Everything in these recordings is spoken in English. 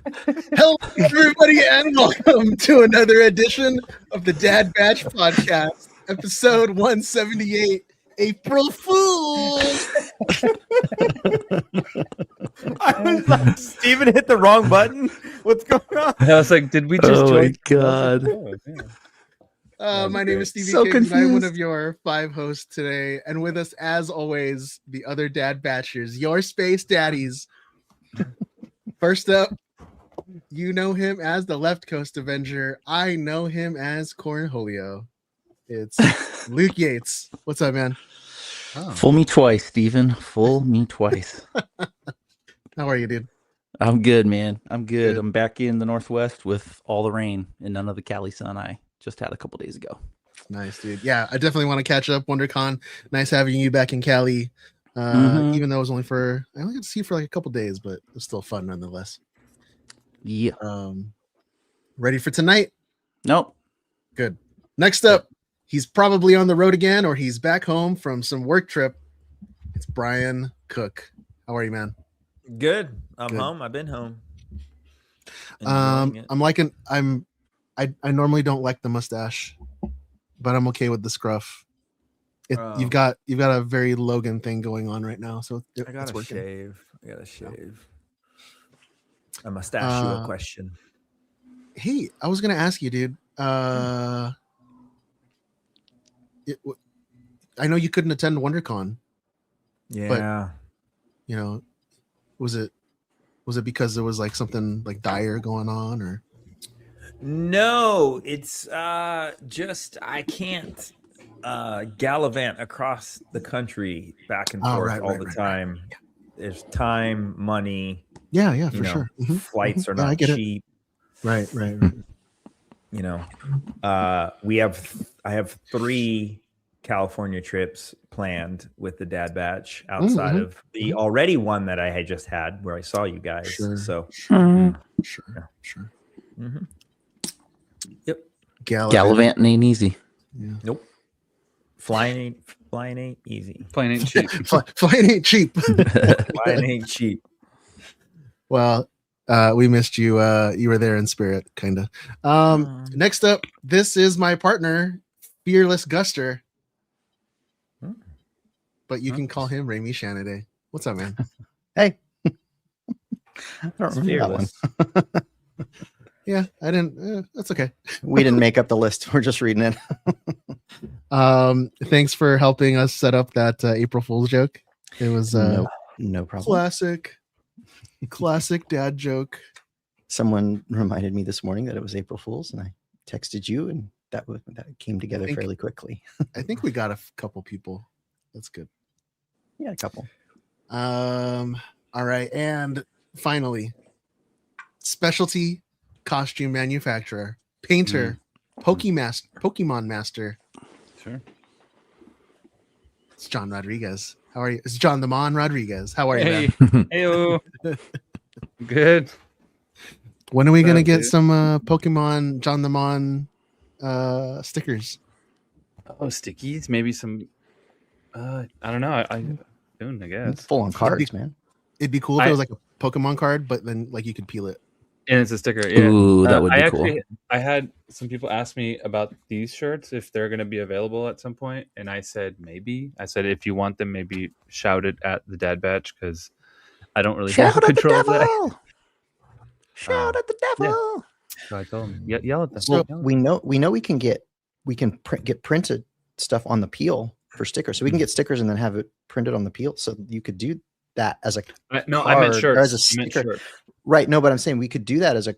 Hello, everybody, and welcome to another edition of the Dad Batch Podcast, episode 178, April Fools. I was like, Steven hit the wrong button. What's going on? I was like, did we just Oh join? my God. Oh, yeah. My name is Stevie So Kiggs, and I'm one confused. of your 5 hosts today. And with us, as always, the other Dad Batchers, your space daddies. First up, you know him as the Left Coast Avenger. I know him as Cornholio. It's Luke Yates. What's up, man? Fool me twice, Steven. Fool me twice. How are you, dude? I'm good, man. I'm good. Good. I'm back in the Northwest with all the rain and none of the Cali sun I just had a couple days ago. Nice, dude. Yeah, I definitely want to catch up. WonderCon, nice having you back in Cali. Even though it was only I only got to see you for like a couple days, but it was still fun nonetheless. Yeah. Ready for tonight? Nope. Good. Next up, he's probably on the road again, or he's back home from some work trip. It's Brian Cook. How are you, man? Good. I'm Good. home. I've been home. Enjoying it. I'm liking. I normally don't like the mustache, but I'm okay with the scruff. You've got a very Logan thing going on right now, so I got it's to working. shave. A mustachio question. Hey, I was gonna ask you, dude. I know you couldn't attend WonderCon. Yeah. You know, was it because there was like something like dire going on, or? No, it's just I can't gallivant across the country back and forth all the time. Yeah. There's time, money. Yeah, for you know, sure. Mhm. Flights are Yeah, I not get it. cheap. Right. You know, I have 3 California trips planned with the Dad Batch outside of the already one that I had just had where I saw you guys. Sure. So Sure. mhm. Yep. Gallivanting ain't easy. Yeah. Nope. Flying ain't easy. Playing ain't cheap. Flying ain't cheap. Flying ain't cheap. Well, we missed you. You were there in spirit, kind of. Next up, this is my partner, Fearless Guster. But you can call him Rami Shanaday. What's up, man? Hey. I don't remember Fearless. that one. Yeah, I didn't. That's okay. We didn't make up the list. We're just reading it. Thanks for helping us set up that April Fool's joke. It was No problem. classic dad joke. Someone reminded me this morning that it was April Fool's, and I texted you, and that came together fairly quickly. I think we got a couple people. That's good. Yeah, a couple. All right, and finally, specialty costume manufacturer, painter, Pokemon master. Sure. It's John Rodriguez. How are you? It's John the Mon Rodriguez. How are you, Hey, man? heyo. Good. When are we gonna get dude. some Pokemon John the Mon stickers? Oh, stickies. Maybe some. I don't know. I soon, I guess. Full on cards, man. It'd be cool if it was like a Pokemon card, but then like you could peel it. And it's a sticker. Yeah. Ooh, that would be cool. I had some people ask me about these shirts if they're going to be available at some point, and I said maybe. I said if you want them, maybe shout it at the Dad Batch because I don't really have control of that. Shout at the devil. So I told them, yell at them. Well, Yell at we know we can get printed stuff on the peel for stickers, so we can get stickers and then have it printed on the peel. So you could do that as a them. No, I meant card, shirts. or as a I meant sticker. shirt. Right. No, but I'm saying we could do that as a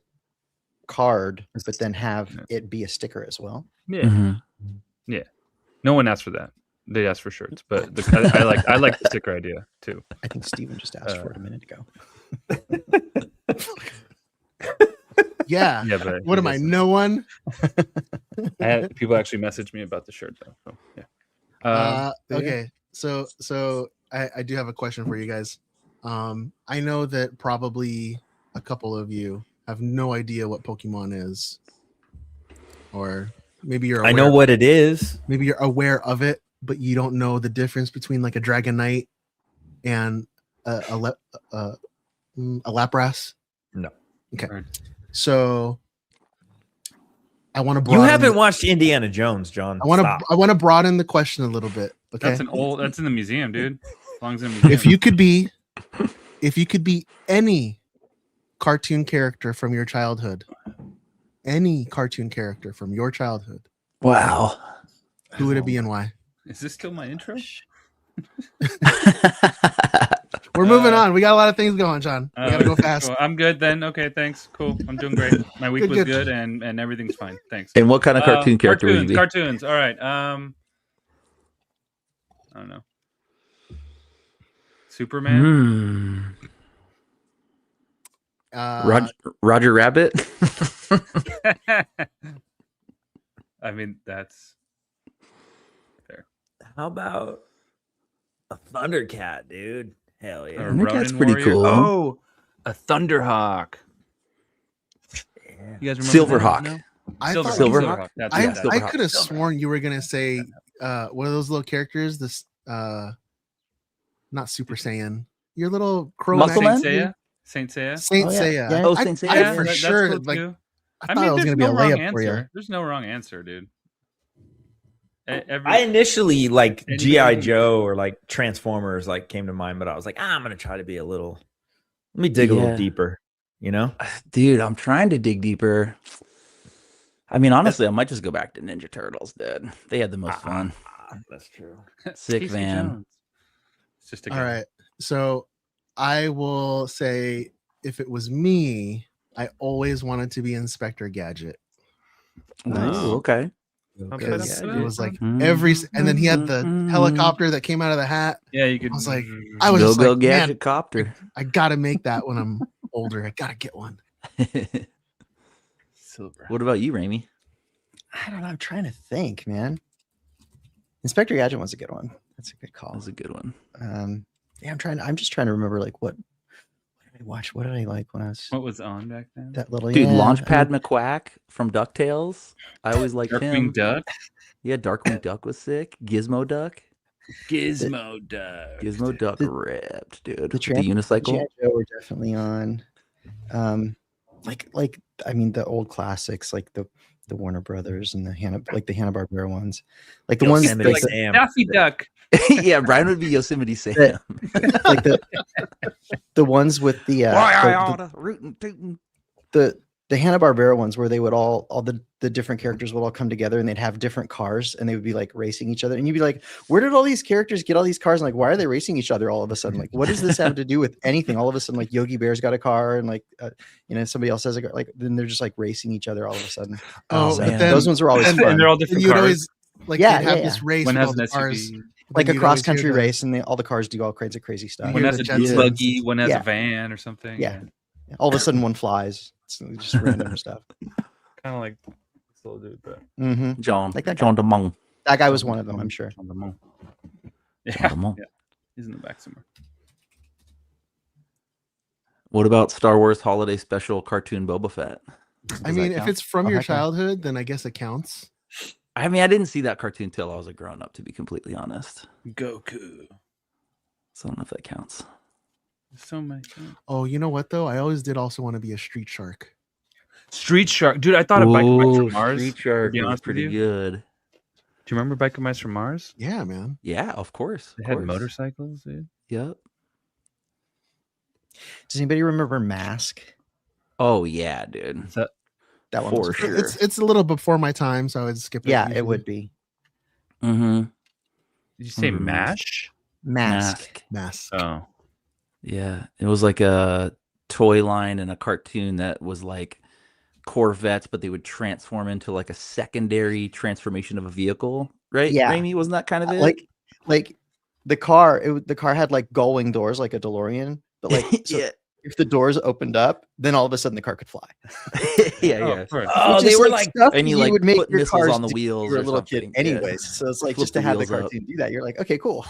card, but then have it be a sticker as well. Yeah. Mhm. Yeah. No one asked for that. They asked for shirts, but I like the sticker idea too. I think Steven just asked for it a minute ago. Yeah. Yeah, but What am I? No one. I had people actually message me about the shirt though. So, yeah. Okay. So I do have a question for you guys. I know that probably a couple of you have no idea what Pokemon is, or maybe you're aware, I know what it is. maybe you're aware of it, but you don't know the difference between like a Dragonite and a Lapras. No. Okay. Or- So I want to You broaden. haven't watched Indiana Jones, John. I want Stop. to. I want to broaden the question a little bit. Okay. That's that's in the museum, dude. Belongs in the museum. If you could be any cartoon character from your childhood, any cartoon character from your childhood, Wow. who would it be and why? Is this still my intro? We're moving on. We got a lot of things going, John. We gotta go fast. Cool. I'm good then. Okay, thanks. Cool. I'm doing great. My week Good, was good. good and everything's fine. Thanks. And what kind of cartoon character would you be? Cartoons. All right. I don't know. Superman. Roger Rabbit. I mean, that's How about a Thundercat, dude? Hell yeah. or Thundercat's Ronin pretty Warrior. cool. Oh, a Thunderhawk. Yeah. You guys remember Silverhawk. that? No? I Silver, thought- Silverhawk? That's I, it. I Silverhawk. could have sworn you were gonna say one of those little characters. This not Super Saiyan. Your little crow. Muscle man. Man? Saint Seiya. Saint Oh, yeah. Seiya. Yeah. Oh, I, Saint Seiya. I Yeah, for that's sure cool like too. I thought it was gonna be a wrong layup for you. answer. There's no wrong answer, dude. I initially like Anything- GI Joe or like Transformers like came to mind, but I was like, I'm gonna try to be a little. Let me dig a little Yeah. deeper. You know, Dude, I'm trying to dig deeper. I mean, honestly, I might just go back to Ninja Turtles, dude. They had the most fun. that's true. Sick Casey van. Jones. It's just a All game. right. So I will say if it was me, I always wanted to be Inspector Gadget. Nice. Ooh, okay. Okay, Because that's it good. was like and then he had the helicopter that came out of the hat. Yeah, you could. I was like, I was Go just go like, man, gadget copter. I gotta make that when I'm older. I gotta get one. Silver. What about you, Raimi? I don't know. I'm trying to think, man. Inspector Gadget was a good one. That's a good That call. was a good one. Yeah, I'm just trying to remember like what did I watch? What did I like when I was What was on back then? that little Dude, yeah, Launchpad McQuack from DuckTales. I always liked him. Darkwing Duck. Yeah, Darkwing Duck was sick. Gizmo Duck. Gizmo Duck. Gizmo Duck the- ripped, dude. the With the Trans- unicycle. G.I. Joe were definitely on. Like I mean the old classics like the Warner Brothers and the Hanna-Barbera ones. Like the ones Yosemite like, Sam. Daffy Duck. Yeah, Brian would be Yosemite Sam. like the ones with the the Hanna-Barbera ones where they would all the different characters would all come together and they'd have different cars and they would be like racing each other and you'd be like, where did all these characters get all these cars? And like, why are they racing each other all of a sudden? Like, what does this have to do with anything? All of a sudden, like Yogi Bear's got a car and like, somebody else has a car. Like, then they're just like racing each other all of a sudden. Oh, Oh, but man. then Those ones were always and- fun. And they're all and different you'd cars. always like Yeah, you'd have yeah, this race One with has all an the SUV. cars. like then a you'd always cross country hear the- race and all the cars do all kinds of crazy stuff. One hear has the a Jetsons. buggy. One has Yeah. a van or something. Yeah. All of a sudden one flies. It's just random stuff. Kind of like this little dude, but hmm John. Like that John DeMong. That guy was one of them, I'm sure. John DeMong. yeah, John DeMong. yeah. He's in the back somewhere. What about Star Wars Holiday Special cartoon Boba Fett? I Does that mean, if count? it's from Oh, your heck yeah. childhood, then I guess it counts. I mean, I didn't see that cartoon till I was a grown up, to be completely honest. Goku. So I don't know if that counts. There's so many. Oh, you know what though? I always did also want to be a street shark. Street Shark, dude. I thought of Biker Mice Ooh, from Mars. Street Shark be was honest with pretty you. good. Do you remember Biker Mice from Mars? Yeah, man. Yeah, of course. They Of had course. motorcycles, dude. Yep. Does anybody remember Mask? Oh yeah, dude. Is that That one For was sure. It's a little before my time, so I would skip it. Yeah, usually. it would be. Mm-hmm. did you say Mhm. Mash? Mask. Mask. Oh. Yeah, it was like a toy line and a cartoon that was like Corvettes, but they would transform into like a secondary transformation of a vehicle, right? Yeah. Raimi, wasn't that kind of it? Like the car, the car had like gullwing doors like a DeLorean, but like so yeah, if the doors opened up, then all of a sudden the car could fly. yeah, Oh, yeah. of course. Oh, Which they is, were like like stuff and you that like would make put your missiles cars on the do wheels when you were or a little kid something. Yeah. anyways. So it's like Flip just to the have the wheels up. cartoon do that. You're like, okay, cool.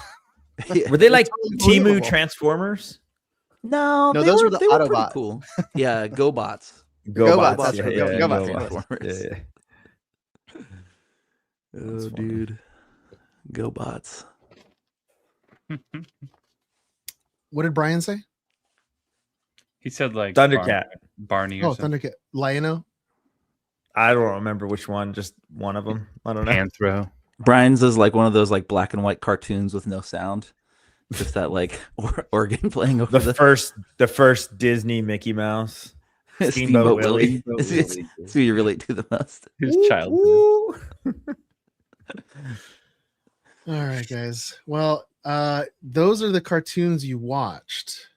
Yeah. Were they like Totally Timu believable. Transformers? No, No, they those were, were the they were pretty Autobots. cool. Yeah, GoBots. GoBots, GoBots, that's right, yeah, GoBots, GoBots. Yeah, yeah. Oh, That's funny. dude. GoBots. What did Brian say? He said like Thundercat. Barney or Oh, something. Thundercat. Lion-O. I don't remember which one. Just one of them. I don't know. Panthro. Brian's is like one of those like black and white cartoons with no sound, just that like organ playing over The first Disney Mickey Mouse. Steamboat Willie. It's who you relate to the most. His childhood. Woo. All right, guys. Well, those are the cartoons you watched.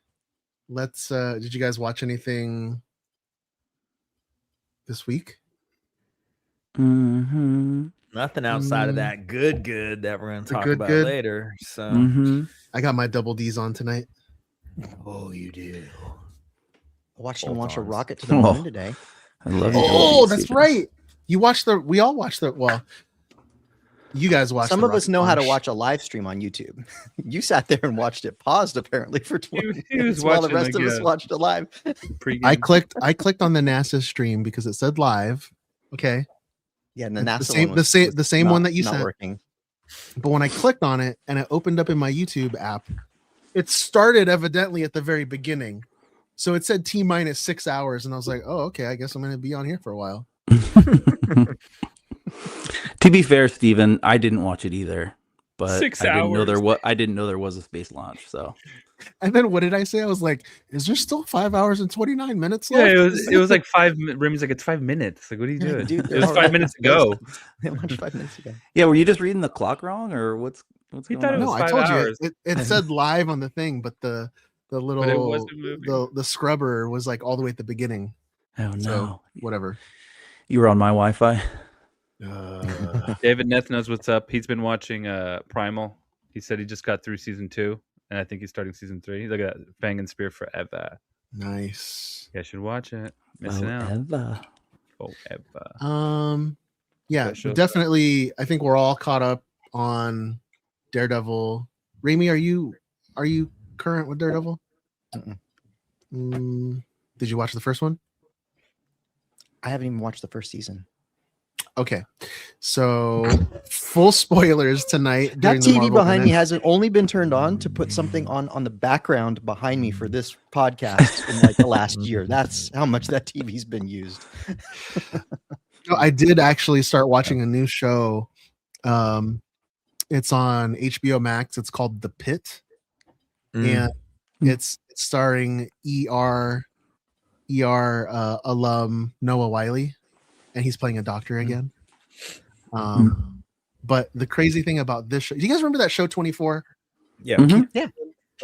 Let's. Did you guys watch anything this week? Mm-hmm. Nothing outside of Mm. that good that we're going to The talk good, about good? later. So, Mm-hmm. I got my double D's on tonight. oh, you do. I watched him launch a Bolt-ons. rocket to the Oh. moon today. I love you. Oh, that's right. You watched the. We all watched the. Well, you guys watched. Some the of us rocket know how to launch. watch a live stream on YouTube. You sat there and watched it paused apparently for 20 He was minutes while the watching, rest like, of us a- watched it live. Pre-game. I clicked on the NASA stream because it said live. Okay, Yeah, and the The NASA same- one the was- same- was the same one that you not sent. working. but when I clicked on it and it opened up in my YouTube app, it started evidently at the very beginning. So it said T-minus 6 hours, and I was like, "Oh, okay. I guess I'm going to be on here for a while." To be fair, Steven, I didn't watch it either, but 6 I didn't know hours. I didn't know there was a space launch. So And then what did I say? I was like, "Is there still 5 hours and 29 minutes Yeah, left?" it was like 5 minutes. Remy's like, it's 5 minutes. Like, what are you Yeah, doing? dude, it they're was 5 already- minutes ago. They launched 5 minutes ago. yeah, were you just reading the clock wrong, or what's He going thought it on? was No, I 5 told hours. you it said live on the thing, but the little wasn't moving. the scrubber was like all the way at the beginning. Oh no, So whatever. you were on my Wi-Fi. David Neth knows what's up. He's been watching Primal. He said he just got through season 2, and I think he's starting season 3. Look at that, Fang and Spear forever. Nice. You guys should watch it. Missing out Forever. forever. Yeah, That show's definitely. I think we're all caught up on Daredevil. Remy, are you current with Daredevil? Mm-mm. Did you watch the first one? I haven't even watched the first season. Okay, so full spoilers tonight. That during the TV Marvel behind me Connect. hasn't only been turned on to put something on the background behind me for this podcast in like the last year. That's how much that TV's been used. No, I did actually start watching a new show. It's on HBO Max. It's called The Pit, and it's starring ER alum Noah Wiley, and he's playing a doctor again. But the crazy thing about this show, do you guys remember that show 24? Yeah. Mhm.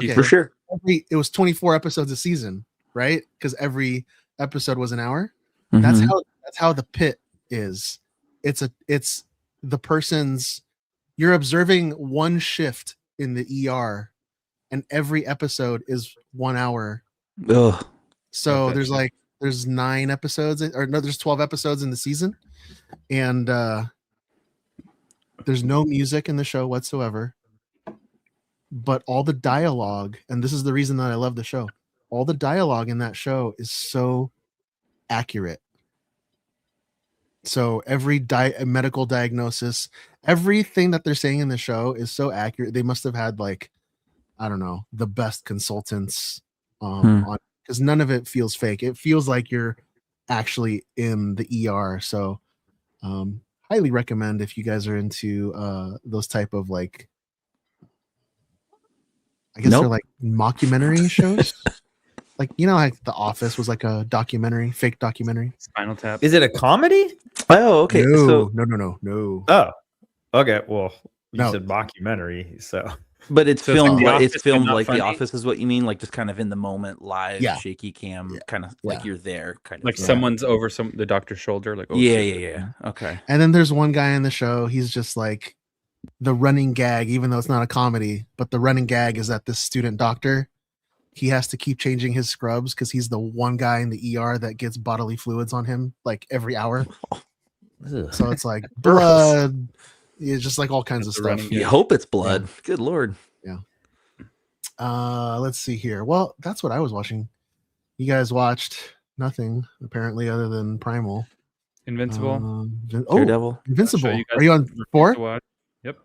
Okay. For sure. It was 24 episodes a season, right? Because every episode was an hour. That's Mhm. how the Pit is. It's the person's, you're observing one shift in the ER, and every episode is 1 hour. Ugh. So Okay. there's 9 episodes, or no, there's 12 episodes in the season, and there's no music in the show whatsoever. But all the dialogue, and this is the reason that I love the show, all the dialogue in that show is so accurate. So every medical diagnosis, everything that they're saying in the show is so accurate. They must have had, like, I don't know, the best consultants on, because none of it feels fake. It feels like you're actually in the ER. So highly recommend if you guys are into those type of, like, I guess they're Nope. like mockumentary shows. Like, you know, like The Office was like a documentary, fake documentary. Spinal Tap. Is it a comedy? Oh, okay. No, So, no. Oh, okay. Well, you No. said mockumentary, so but it's So it's like filmed The like it's Office, but filmed not like funny? The Office is what you mean, like just kind of in the moment, live, Yeah. shaky cam, Yeah. kind of like you're there, kind of. Like Yeah. someone's over the doctor's shoulder. Like, oh, Yeah, shit. yeah. Okay. And then there's one guy in the show. He's just like the running gag, even though it's not a comedy. But the running gag is that this student doctor, he has to keep changing his scrubs because he's the one guy in the ER that gets bodily fluids on him like every hour. So it's like blood, it's just like all kinds of That's a stuff. running You hope it's blood. Good lord. Let's see here. Well, that's what I was watching. You guys watched nothing apparently other than Primal. Invincible. Daredevil. Invincible. Show you guys Are you on refuse 4? to watch. Yep.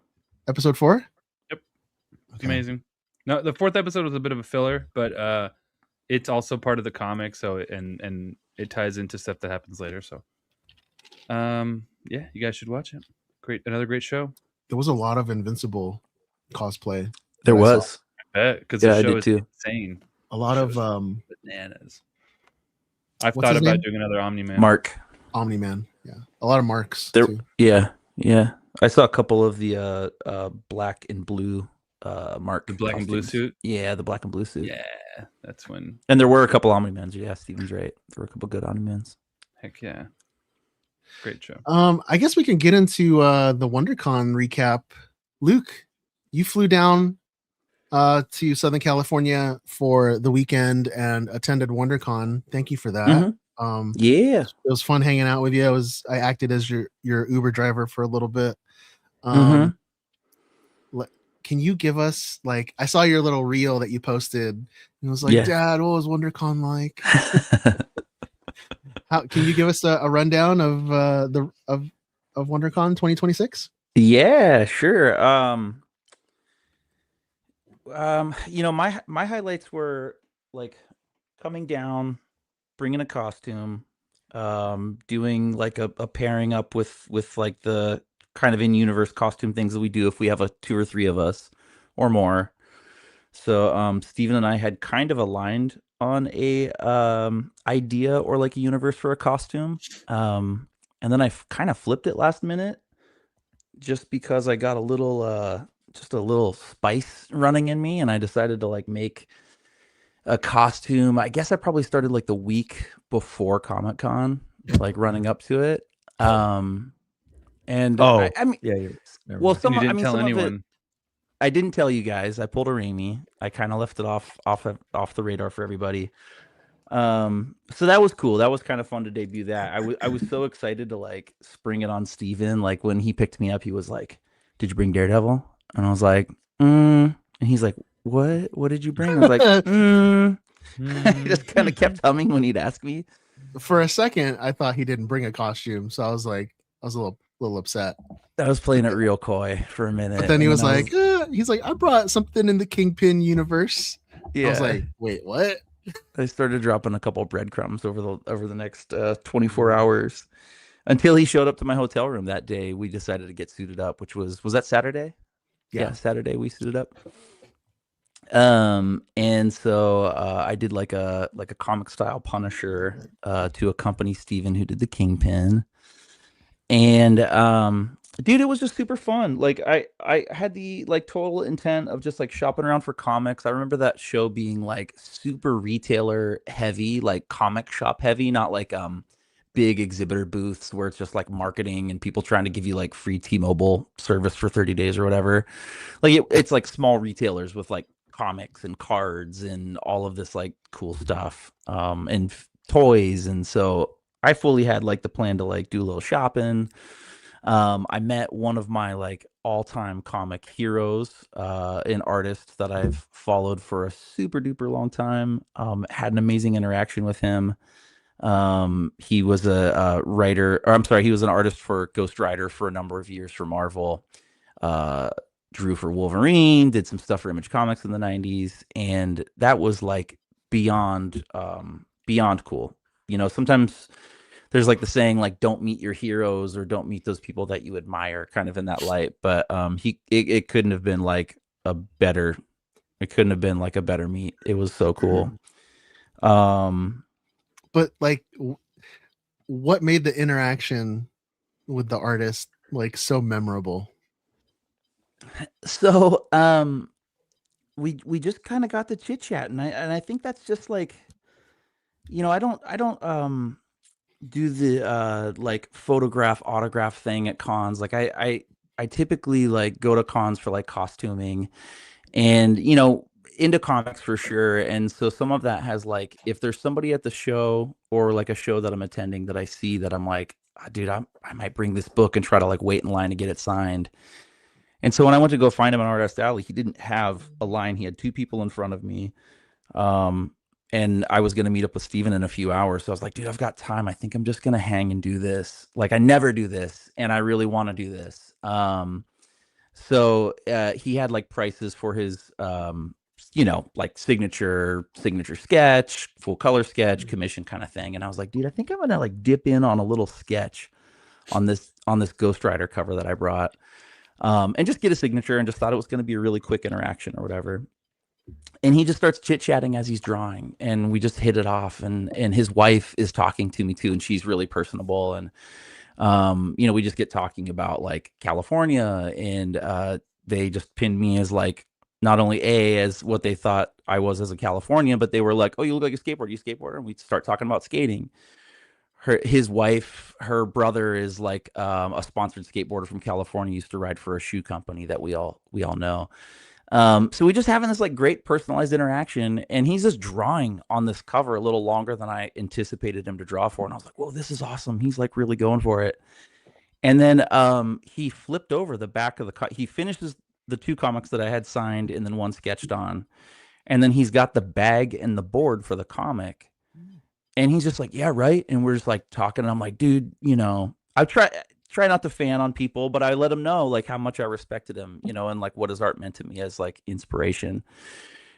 Episode 4? It's amazing. No, the 4th episode was a bit of a filler, but it's also part of the comic, so and it ties into stuff that happens later. So, yeah, you guys should watch it. Another great show. There was a lot of Invincible cosplay. There that I saw. was. I bet because Yeah, the I show did is too. insane. A lot of Bananas. I've What's thought his about name? doing another Omni Man. Mark. Omni-Man. Yeah. A lot of marks There. too. Yeah. Yeah. I saw a couple of the black and blue Mark. The black and blue costumes. suit. Yeah, the black and blue suit. Yeah, that's when. And there were a couple Omni-Mans. Yeah, Steven's right. There were a couple good Omni-Mans. Heck yeah, great show. I guess we can get into the WonderCon recap. Luke, you flew down to Southern California for the weekend and attended WonderCon. Thank you for that. Mhm. Yeah. It was fun hanging out with you. I acted as your Uber driver for a little bit. Mhm. Can you give us, like, I saw your little reel that you posted. It was like, Yeah. Dad, what was WonderCon like? How can you give us a rundown of WonderCon 2026? Yeah, sure. My highlights were like coming down, bringing a costume, doing like a pairing up with like the kind of in-universe costume things that we do if we have 2 or 3 of us or more. So Steven and I had kind of aligned on a idea or like a universe for a costume. And then I kind of flipped it last minute just because I got a little spice running in me, and I decided to like make a costume. I guess I probably started like the week before Comic-Con, like running up to it. And I mean, Yeah. Never well, mind. some you didn't I mean, tell some of it, anyone. I didn't tell you guys. I pulled a Raimi. I kind of left it off the radar for everybody. So that was cool. That was kind of fun to debut that. I was so excited to like spring it on Steven. Like when he picked me up, he was like, "Did you bring Daredevil?" And I was like, And he's like, "What did you bring?" I was like, I just kind of kept humming when he'd ask me. For a second, I thought he didn't bring a costume, so I was a little upset. I was playing it real coy for a minute. But then he and was like, he's like, I brought something in the Kingpin universe. yeah. I was like, wait, what? I started dropping a couple breadcrumbs over the next 24 hours until he showed up to my hotel room that day. We decided to get suited up, which was that Saturday? Yeah, Saturday we suited up. And so I did like a comic style Punisher to accompany Steven, who did the Kingpin. And dude, it was just super fun. Like I had the like total intent of just like shopping around for comics. I remember that show being like super retailer heavy, like comic shop heavy, not like big exhibitor booths where it's just like marketing and people trying to give you like free T-Mobile service for 30 days or whatever. Like it's like small retailers with like comics and cards and all of this like cool stuff and toys. And so I fully had like the plan to like do a little shopping. I met one of my like all-time comic heroes, an artist that I've followed for a super duper long time. Had an amazing interaction with him. He was a writer, or I'm sorry, he was an artist for Ghost Rider for a number of years for Marvel. Drew for Wolverine, did some stuff for Image Comics in the 90s, and that was like beyond cool. You know, sometimes there's like the saying like don't meet your heroes or don't meet those people that you admire, kind of in that light. But it couldn't have been like a better meet. It was so cool. But like, what made the interaction with the artist like so memorable? So we just kind of got the chit chat, and I think that's just like, you know, I don't do the like photograph autograph thing at cons. Like I typically like go to cons for like costuming and, you know, into comics for sure. And so some of that has like, if there's somebody at the show or like a show that I'm attending that I see that I'm like, dude, I might bring this book and try to like wait in line to get it signed. And so when I went to go find him on Artist Alley, he didn't have a line. He had 2 people in front of me. And I was going to meet up with Steven in a few hours. So I was like, dude, I've got time. I think I'm just going to hang and do this. Like I never do this. And I really want to do this. So he had like prices for his you know, like signature sketch, full color sketch, commission kind of thing. And I was like, dude, I think I'm gonna like dip in on a little sketch on this Ghost Rider cover that I brought, and just get a signature, and just thought it was going to be a really quick interaction or whatever. And he just starts chit chatting as he's drawing, and we just hit it off. And his wife is talking to me too, and she's really personable. And you know, we just get talking about like California, and they just pinned me as like not only as what they thought I was as a Californian, but they were like, "Oh, you look like a skateboarder. You skateboarder?" And we start talking about skating. His wife, her brother is like a sponsored skateboarder from California, used to ride for a shoe company that we all know. So we just having this like great personalized interaction, and he's just drawing on this cover a little longer than I anticipated him to draw for. And I was like, whoa, this is awesome. He's like really going for it. And then he flipped over the back of the he finishes the 2 comics that I had signed and then 1 sketched on. And then he's got the bag and the board for the comic. And he's just like, yeah, right. And we're just like talking. And I'm like, dude, you know, I try not to fan on people, but I let him know like how much I respected him, you know, and like what his art meant to me as like inspiration.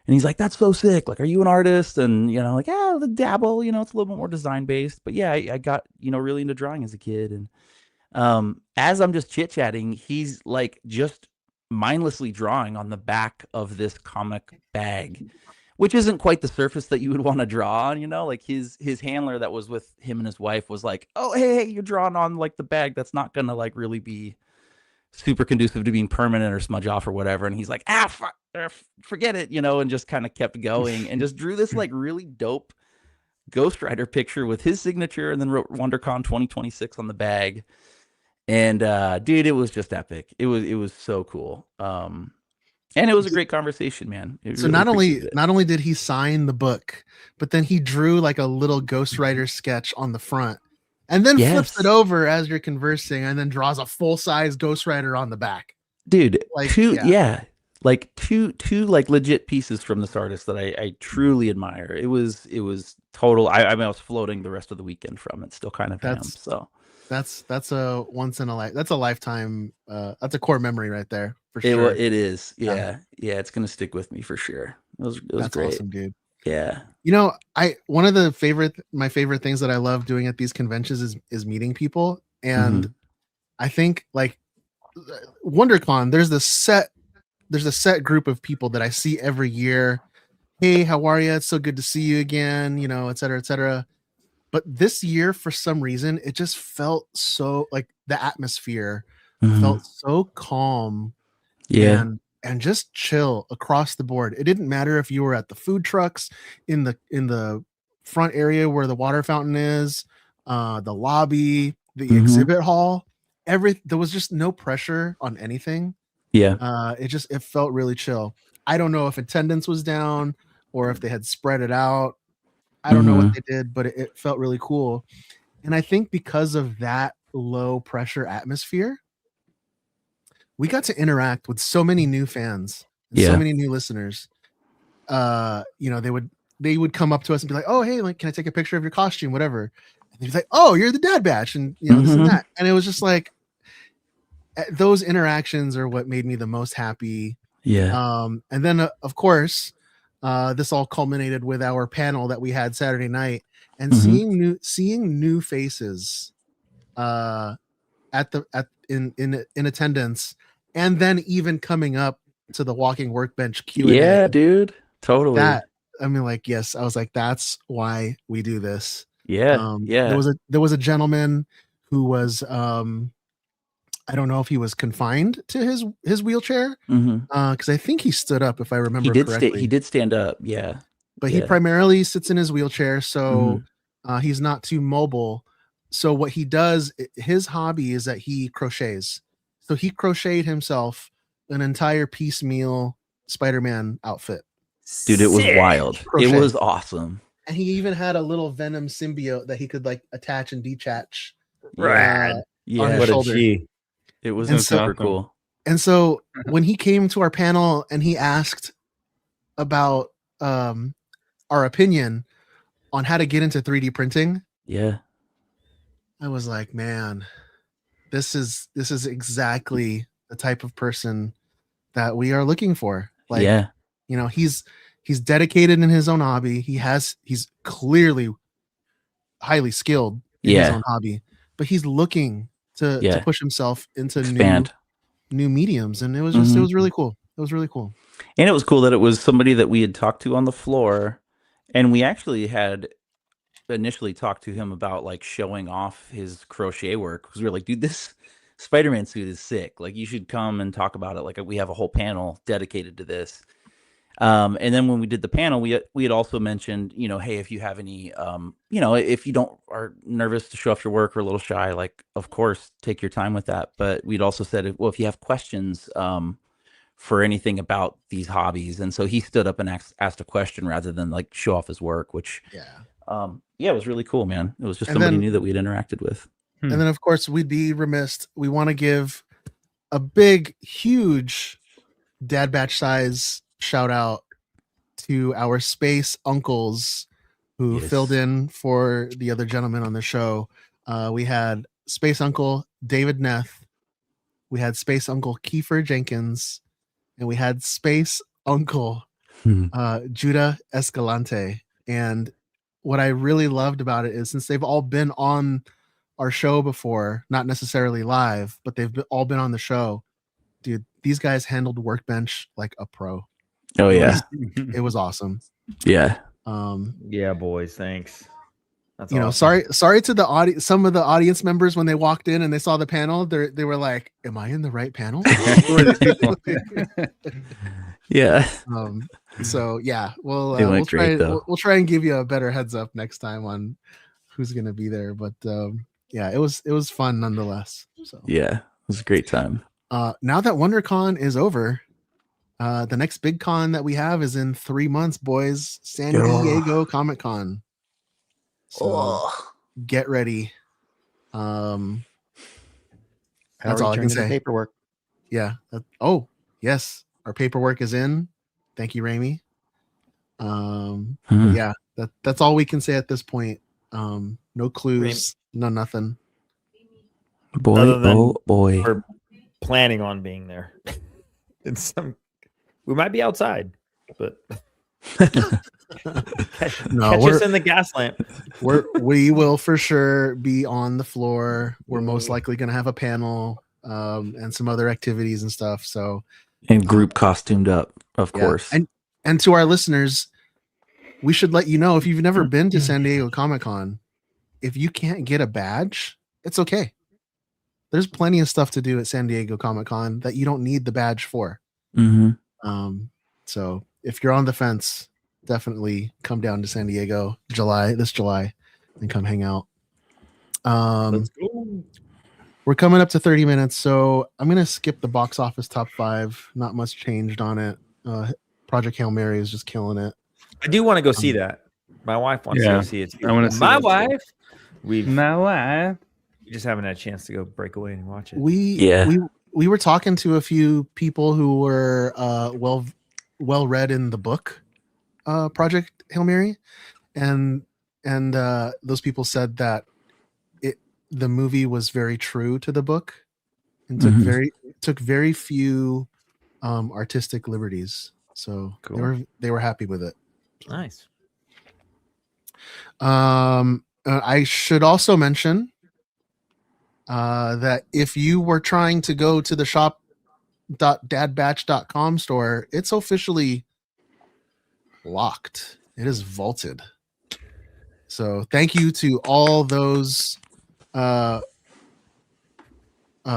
And he's like, that's so sick. Like, are you an artist? And, you know, like, yeah, the dabble, you know, it's a little bit more design based. But yeah, I got, you know, really into drawing as a kid. And as I'm just chit chatting, he's like just mindlessly drawing on the back of this comic bag, which isn't quite the surface that you would want to draw on, you know, like his handler that was with him and his wife was like, oh, hey, you're drawing on like the bag. That's not going to like really be super conducive to being permanent or smudge off or whatever. And he's like, forget it, you know, and just kind of kept going and just drew this like really dope Ghost Rider picture with his signature, and then wrote WonderCon 2026 on the bag. And dude, it was just epic. It was so cool. And it was a great conversation, man. So not only did he sign the book, but then he drew like a little Ghost Rider sketch on the front, and then flips it over as you're conversing, and then draws a full-size Ghost Rider on the back. Dude, like two like legit pieces from this artist that I truly admire. It was total. I mean, I was floating the rest of the weekend from it. Still kind of am. So that's a once in a life. That's a lifetime. That's a core memory right there. For sure. It is. Yeah. It's gonna stick with me for sure. It was that's great. Awesome, dude. Yeah. You know, one of my favorite things that I love doing at these conventions is meeting people. And I think like WonderCon, there's a set group of people that I see every year. Hey, how are you? It's so good to see you again, you know, et cetera, et cetera. But this year, for some reason, it just felt so like the atmosphere felt so calm. Yeah. And just chill across the board. It didn't matter if you were at the food trucks, in the front area where the water fountain is, the lobby, the exhibit hall. There was just no pressure on anything. Yeah. It felt really chill. I don't know if attendance was down or if they had spread it out. I don't know what they did, but it felt really cool. And I think because of that low pressure atmosphere, we got to interact with so many new fans, and so many new listeners. You know, they would come up to us and be like, "Oh, hey, like, can I take a picture of your costume, whatever?" And they'd be like, "Oh, you're the Dad Batch," and you know this and that. And it was just like those interactions are what made me the most happy. Yeah. And then of course, this all culminated with our panel that we had Saturday night, and seeing new faces in attendance, and then even coming up to the Walking Workbench Q&A. Yeah, dude, totally. That, I mean, like, yes, I was like, that's why we do this. Yeah. There was a gentleman who was I don't know if he was confined to his wheelchair, because I think he stood up, if I remember correctly. He did stand up, yeah. But he primarily sits in his wheelchair, so he's not too mobile. So what he does, his hobby is that he crochets. So he crocheted himself an entire piecemeal Spider-Man outfit. Dude, it was wild. Crochet. It was awesome. And he even had a little Venom symbiote that he could like attach and detach. Rad. On his shoulder. It was super cool. And so when he came to our panel and he asked about our opinion on how to get into 3D printing, I was like, man, this is exactly the type of person that we are looking for. Like, You know, he's dedicated in his own hobby. He's clearly highly skilled in his own hobby, but he's looking to push himself into Expand. new mediums, and it was just it was really cool. It was really cool. And it was cool that it was somebody that we had talked to on the floor, and we actually had initially talked to him about like showing off his crochet work, because we were like, dude, this Spider-Man suit is sick. Like, you should come and talk about it. Like, we have a whole panel dedicated to this. And then when we did the panel, we had also mentioned, you know, hey, if you have any, you know, if you are nervous to show off your work or a little shy, like, of course, take your time with that. But we'd also said, well, if you have questions, for anything about these hobbies. And so he stood up and asked a question rather than like show off his work, which it was really cool, man. It was just somebody new that we'd interacted with. And then of course we'd be remiss. We want to give a big, huge Dad Batch size shout out to our space uncles who filled in for the other gentleman on the show. We had Space Uncle David Neth, we had Space Uncle Kiefer Jenkins, and we had Space Uncle Judah Escalante. And what I really loved about it is, since they've all been on our show before, not necessarily live, but they've all been on the show, dude, these guys handled Workbench like a pro. Oh yeah. It was awesome. Yeah. Yeah, boys, thanks. That's you know, awesome. sorry to the audience, some of the audience members, when they walked in and they saw the panel, they were like, am I in the right panel? Yeah. So yeah, we'll try and give you a better heads up next time on who's gonna be there. But yeah, it was fun nonetheless. So yeah, it was a great time. Now that WonderCon is over, the next big con that we have is in 3 months, boys. San Diego Comic-Con. So get ready. That's all I can say. Paperwork. Yeah. Yes, our paperwork is in. Thank you, Raimi. Yeah, that's all we can say at this point. No clues, no nothing. Boy. We're planning on being there. We might be outside, but catch us in the gas lamp. We will for sure be on the floor. We're most likely going to have a panel and some other activities and stuff. So, and group costumed up, of course. And to our listeners, we should let you know, if you've never been to San Diego Comic-Con, if you can't get a badge, it's okay. There's plenty of stuff to do at San Diego Comic-Con that you don't need the badge for. So if you're on the fence, definitely come down to San Diego this July and come hang out. Let's go. We're coming up to 30 minutes, so I'm gonna skip the box office top 5. Not much changed on it. Project Hail Mary is just killing it. I do want to go see that. My wife wants to go see it too. I want to see my that wife. We just haven't had a chance to go break away and watch it. We were talking to a few people who were well read in the book Project Hail Mary, and those people said that the movie was very true to the book and took very few artistic liberties. So cool. They were happy with it. Nice. I should also mention that if you were trying to go to the shop.dadbatch.com store, it's officially locked. It is vaulted. So thank you to all those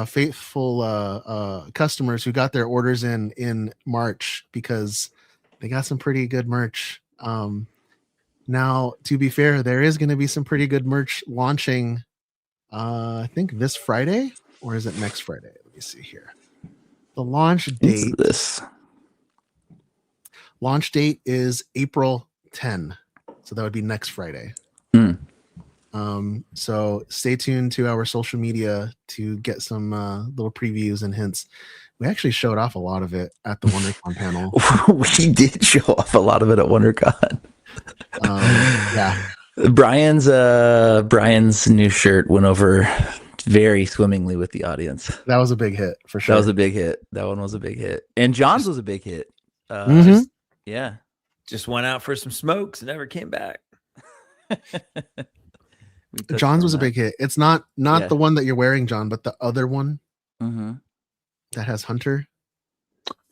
faithful customers who got their orders in March, because they got some pretty good merch. Now, to be fair, there is going to be some pretty good merch launching I think this Friday, or is it next Friday? Let me see here. The launch date is April 10. So that would be next Friday. So stay tuned to our social media to get some little previews and hints. We actually showed off a lot of it at the WonderCon panel. We did show off a lot of it at WonderCon. Yeah. Brian's new shirt went over very swimmingly with the audience. That was a big hit for sure. That was a big hit. That one was a big hit. And John's was a big hit. Yeah. Just went out for some smokes and never came back. We touched John's on was a that. big hit. It's not Yeah. the one that you're wearing, John, but the other one Mhm. that has Hunter.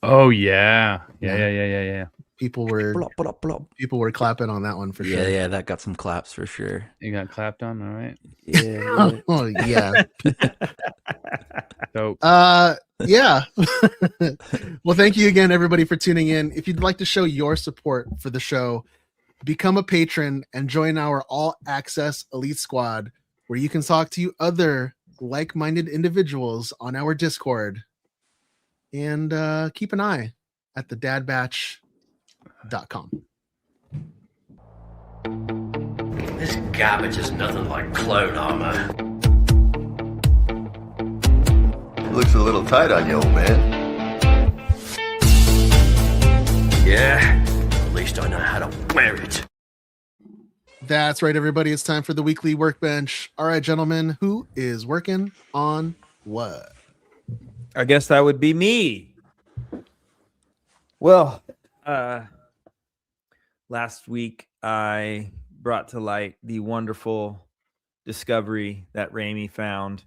Oh yeah. Yeah. Yeah. People were Blah, blah, blah. clapping on that one for Yeah, sure. yeah, that got some claps for sure. You got clapped on, all right. Yeah. Oh yeah. So Yeah. Well, thank you again, everybody, for tuning in. If you'd like to show your support for the show, become a patron and join our all access elite squad, where you can talk to other like-minded individuals on our Discord. And keep an eye at thedadbatch.com. This garbage is nothing like clone armor. Looks a little tight on you, old man. Yeah, at least I know how to wear it. That's right, everybody. It's time for the weekly workbench. All right, gentlemen, who is working on what? I guess that would be me. Well, last week I brought to light the wonderful discovery that Raimi found,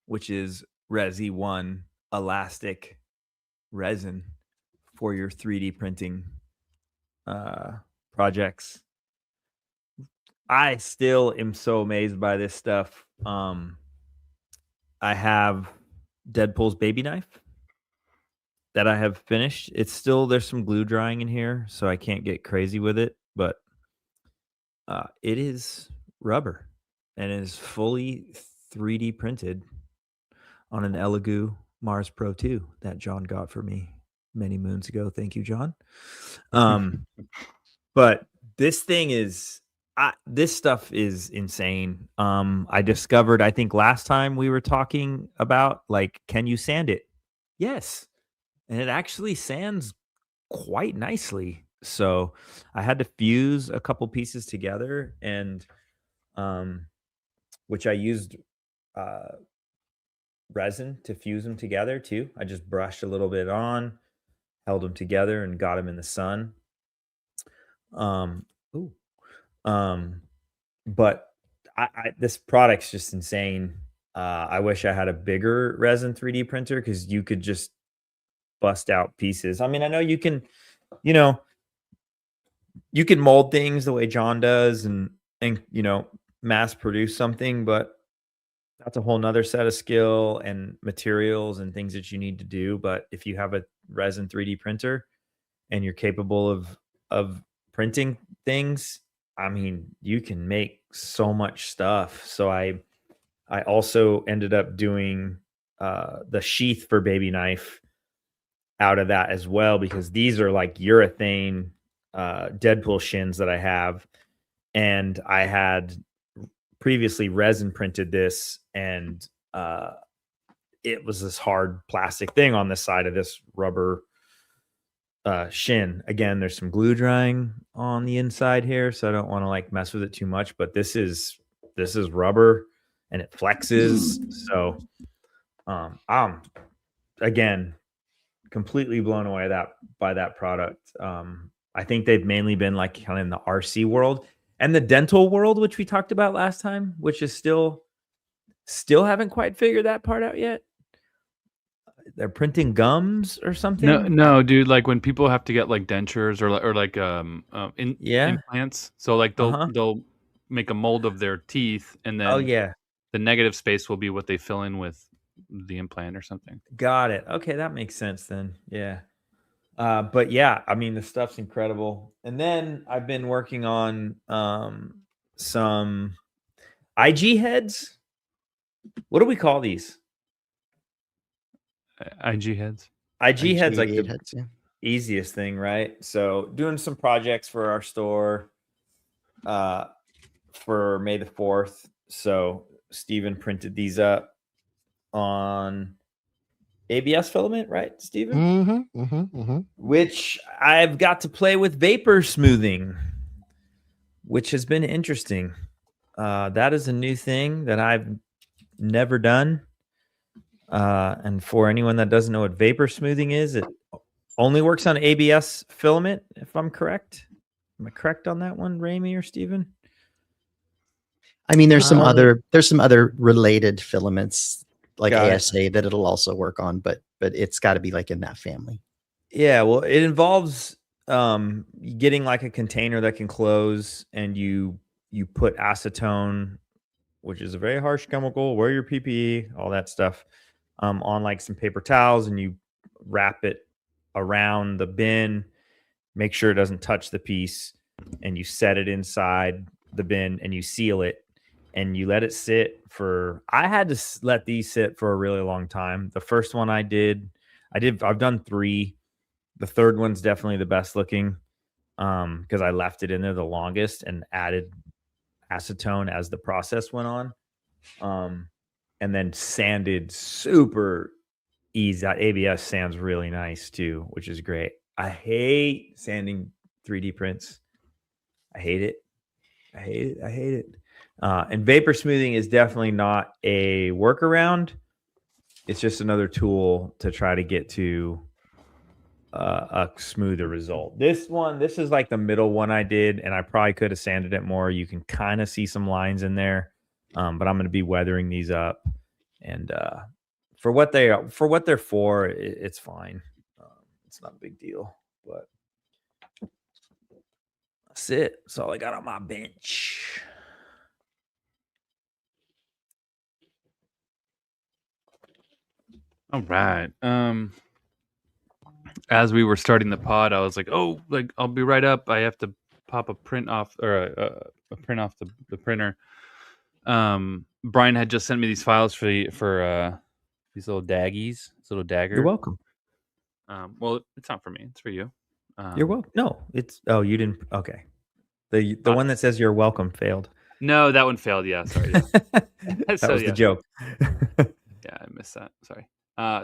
which is Resi 1 elastic resin for your 3D printing projects. I still am so amazed by this stuff. I have Deadpool's baby knife that I have finished. It's still, there's some glue drying in here, so I can't get crazy with it, but it is rubber and it is fully 3D printed on an Elegoo Mars Pro 2 that John got for me many moons ago. Thank you, John. But this thing is, this stuff is insane. I discovered, I think last time we were talking about, like, can you sand it? Yes. And it actually sands quite nicely. So I had to fuse a couple pieces together, and which I used resin to fuse them together too. I just brushed a little bit on, held them together, and got them in the sun. But this product's just insane. I wish I had a bigger resin 3D printer, because you could just bust out pieces. I mean, I know you can, you can mold things the way John does and mass produce something, but that's a whole nother set of skill and materials and things that you need to do. But if you have a resin 3D printer and you're capable of printing things, I mean, you can make so much stuff. So I also ended up doing the sheath for baby knife out of that as well, because these are like urethane Deadpool shins that I have, and I had previously resin printed this, and it was this hard plastic thing on the side of this rubber shin. Again, there's some glue drying on the inside here, so I don't want to like mess with it too much, but this is rubber and it flexes. So I'm again completely blown away by that product. I think they've mainly been like kind of in the RC world and the dental world, which we talked about last time, which is still haven't quite figured that part out yet. They're printing gums or something. No, dude. Like when people have to get like dentures or implants, so like they'll make a mold of their teeth, and then the negative space will be what they fill in with the implant or something. Got it. Okay, that makes sense then. Yeah. But yeah, I mean, the stuff's incredible. And then I've been working on some IG heads. What do we call these? IG heads. IG heads, like the heads, yeah. easiest thing, right? So doing some projects for our store for May the 4th. So Steven printed these up on ABS filament, right, Steven? Which I've got to play with vapor smoothing, which has been interesting. That is a new thing that I've never done. And for anyone that doesn't know what vapor smoothing is, it only works on ABS filament, if I'm correct. Am I correct on that one, Ramey or Steven? I mean, there's some Um, other related filaments like Got it. ASA that it'll also work on, but it's got to be like in that family. Yeah, well, it involves getting like a container that can close, and you put acetone, which is a very harsh chemical. Wear your PPE, all that stuff, on like some paper towels, and you wrap it around the bin. Make sure it doesn't touch the piece, and you set it inside the bin, and you seal it, and you let it sit for. I had to let these sit for a really long time. The first one I've done 3. The third one's definitely the best looking, because I left it in there the longest and added acetone as the process went on, and then sanded super easy. That ABS sands really nice too, which is great. I hate sanding 3D prints. I hate it. I hate it. And vapor smoothing is definitely not a workaround. It's just another tool to try to get to a smoother result. This is like the middle one I did, and I probably could have sanded it more. You can kind of see some lines in there, but I'm going to be weathering these up, and for what they're for, it's fine. It's not a big deal, but that's it. That's all I got on my bench. All right. As we were starting the pod, I was like, "Oh, like I'll be right up. I have to pop a print off or a print off the printer." Brian had just sent me these files for these little daggies, this little dagger. You're welcome. Well, it's not for me; it's for you. You're welcome. No, it's you didn't. Okay, the one that says you're welcome failed. No, that one failed. Yeah, sorry. That So, was yeah. the joke. Yeah, I missed that. Sorry.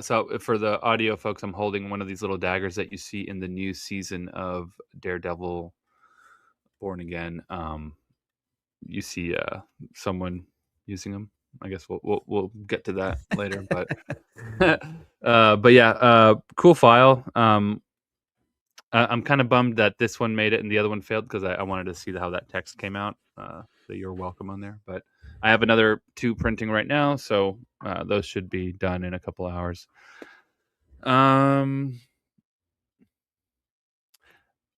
So for the audio folks, I'm holding one of these little daggers that you see in the new season of Daredevil Born Again. You see someone using them. I guess we'll get to that later, but yeah, cool file. I'm kind of bummed that this one made it and the other one failed, because I wanted to see how that text came out. That you're welcome on there, but I have another 2 printing right now, so those should be done in a couple hours.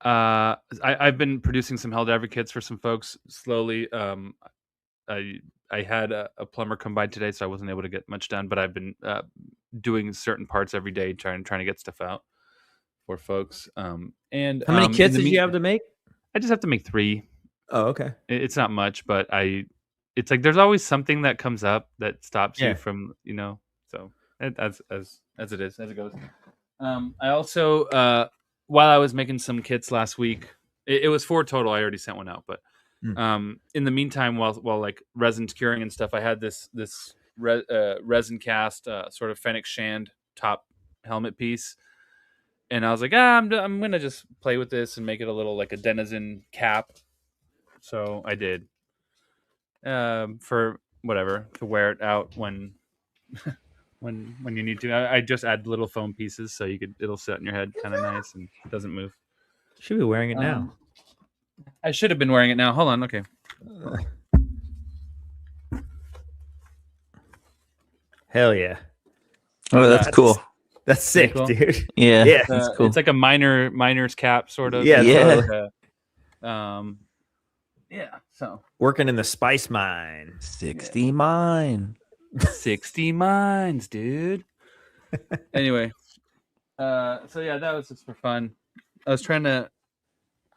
I've been producing some Held Advocates for some folks slowly. I had a plumber come by today, so I wasn't able to get much done, but I've been doing certain parts every day, trying to get stuff out for folks. And How many kits in the did you have to make? I just have to make 3. Oh, okay. It's not much, but it's like there's always something that comes up that stops Yeah. you from, so as it is, as it goes. I also while I was making some kits last week, it was 4 total. I already sent one out, but in the meantime, while like resin's curing and stuff, I had this resin cast sort of Fennec Shand top helmet piece, and I was like, I'm gonna just play with this and make it a little like a Denizen cap. So I did, for whatever, to wear it out when when you need to. I just add little foam pieces so it'll sit on your head kind of nice and it doesn't move. Should be wearing it now. I should have been wearing it now. Hold on, okay. Hell yeah. Oh, that's cool. That's sick, cool? dude. Yeah, Yeah. that's cool. It's like a miner's cap, sort of. Yeah, Yeah. Like yeah. So Working in the spice mine. 60 mine. 60 mines, dude. Anyway, so yeah, that was just for fun. I was trying to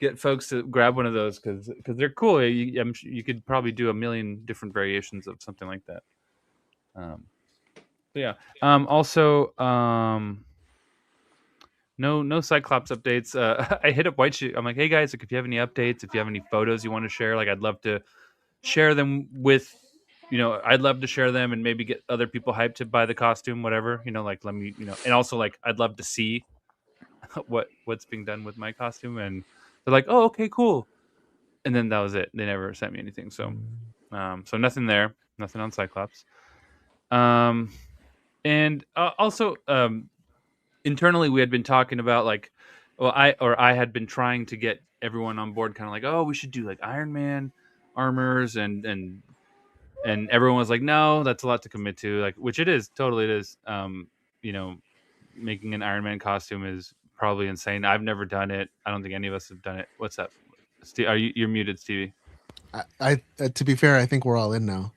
get folks to grab one of those because they're cool. You could probably do a million different variations of something like that. So yeah. Also, no Cyclops updates. I hit up White Shoe. I'm like, hey guys, like if you have any updates, if you have any photos you want to share, like I'd love to share them with. I'd love to share them and maybe get other people hyped to buy the costume, whatever. Like let me, and also like I'd love to see what's being done with my costume. And they're like, oh, okay, cool. And then that was it. They never sent me anything. So, so nothing there, nothing on Cyclops. And also, internally we had been talking about like, well, I had been trying to get everyone on board, kind of like, oh, we should do like Iron Man armors, and everyone was like, no, that's a lot to commit to, like, which it is, totally it is. You know, making an Iron Man costume is probably insane. I've never done it. I don't think any of us have done it. What's up, Steve? You're muted, Stevie? I to be fair, I think we're all in now.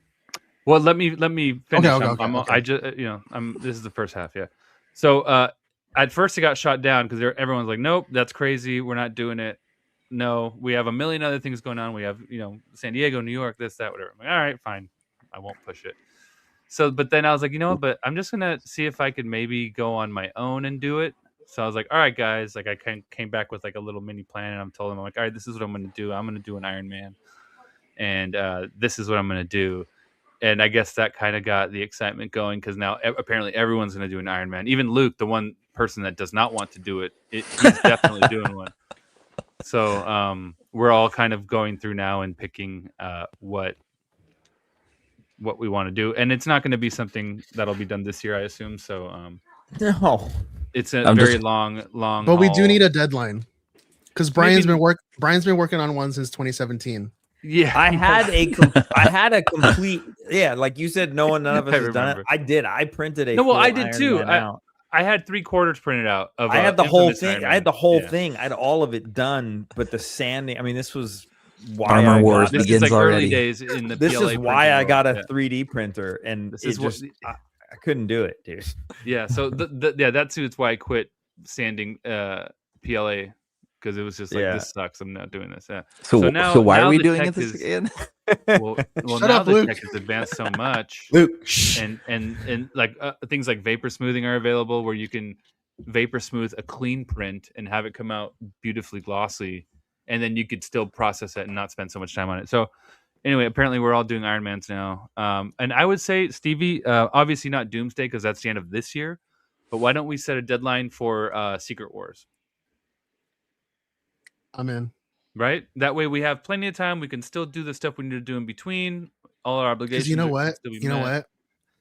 Well, let me finish. Okay. I just this is the first half, yeah. So at first it got shot down because everyone's like, nope, that's crazy. We're not doing it. No, we have a million other things going on. We have San Diego, New York, this, that, whatever. I'm like, all right, fine, I won't push it. So, but then I was like, but I'm just gonna see if I could maybe go on my own and do it. So I was like, all right, guys. Like I came back with like a little mini plan, and I'm telling them, I'm like, all right, this is what I'm gonna do. I'm gonna do an Iron Man, and this is what I'm gonna do. And I guess that kind of got the excitement going because now apparently everyone's going to do an Iron Man. Even Luke, the one person that does not want to do it, he's definitely doing one. So we're all kind of going through now and picking what we want to do. And it's not going to be something that'll be done this year, I assume. So No. it's a very long. But we do haul. need a deadline because Brian's been working on one since 2017. Yeah, I had a complete like you said, none of us has done it. I did. I printed a No, well, full I did Iron too. Man out. I had 3/4 printed out of I had the whole Infamous Iron thing. Man. I had the whole Yeah. thing. I had all of it done, but the sanding. I mean, this was why Armor I Wars got This begins is like early already. days in the This PLA is why I printing got a world. 3D printer, and This it is what- just I couldn't do it, dude. Yeah, so that's why I quit sanding PLA, because it was just like, this sucks. I'm not doing this. Yeah. So why now are we the doing tech this is- again? Well, Shut now up, the Luke. tech has advanced so much, Luke, and like things like vapor smoothing are available, where you can vapor smooth a clean print and have it come out beautifully glossy, and then you could still process it and not spend so much time on it. So anyway, apparently we're all doing Iron Mans now. And I would say, Stevie, obviously not Doomsday because that's the end of this year, but why don't we set a deadline for Secret Wars? I'm in. Right? That way we have plenty of time. We can still do the stuff we need to do in between. All our obligations. Because you know can what? still be You know met. what?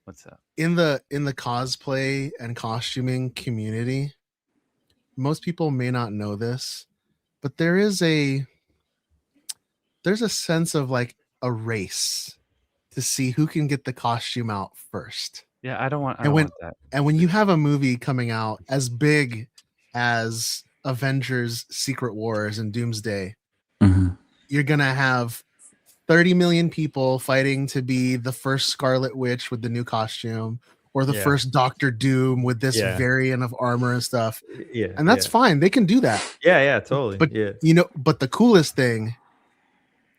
What's that? In the cosplay and costuming community, most people may not know this, but there's a sense of like a race to see who can get the costume out first. Yeah, I don't want when- that. And when you have a movie coming out as big as Avengers Secret Wars and Doomsday, Mhm. you're going to have 30 million people fighting to be the first Scarlet Witch with the new costume or the Yeah. first Doctor Doom with this Yeah. variant of armor and stuff. yeah, And that's fine. They can do that. yeah, totally. But yeah, but the coolest thing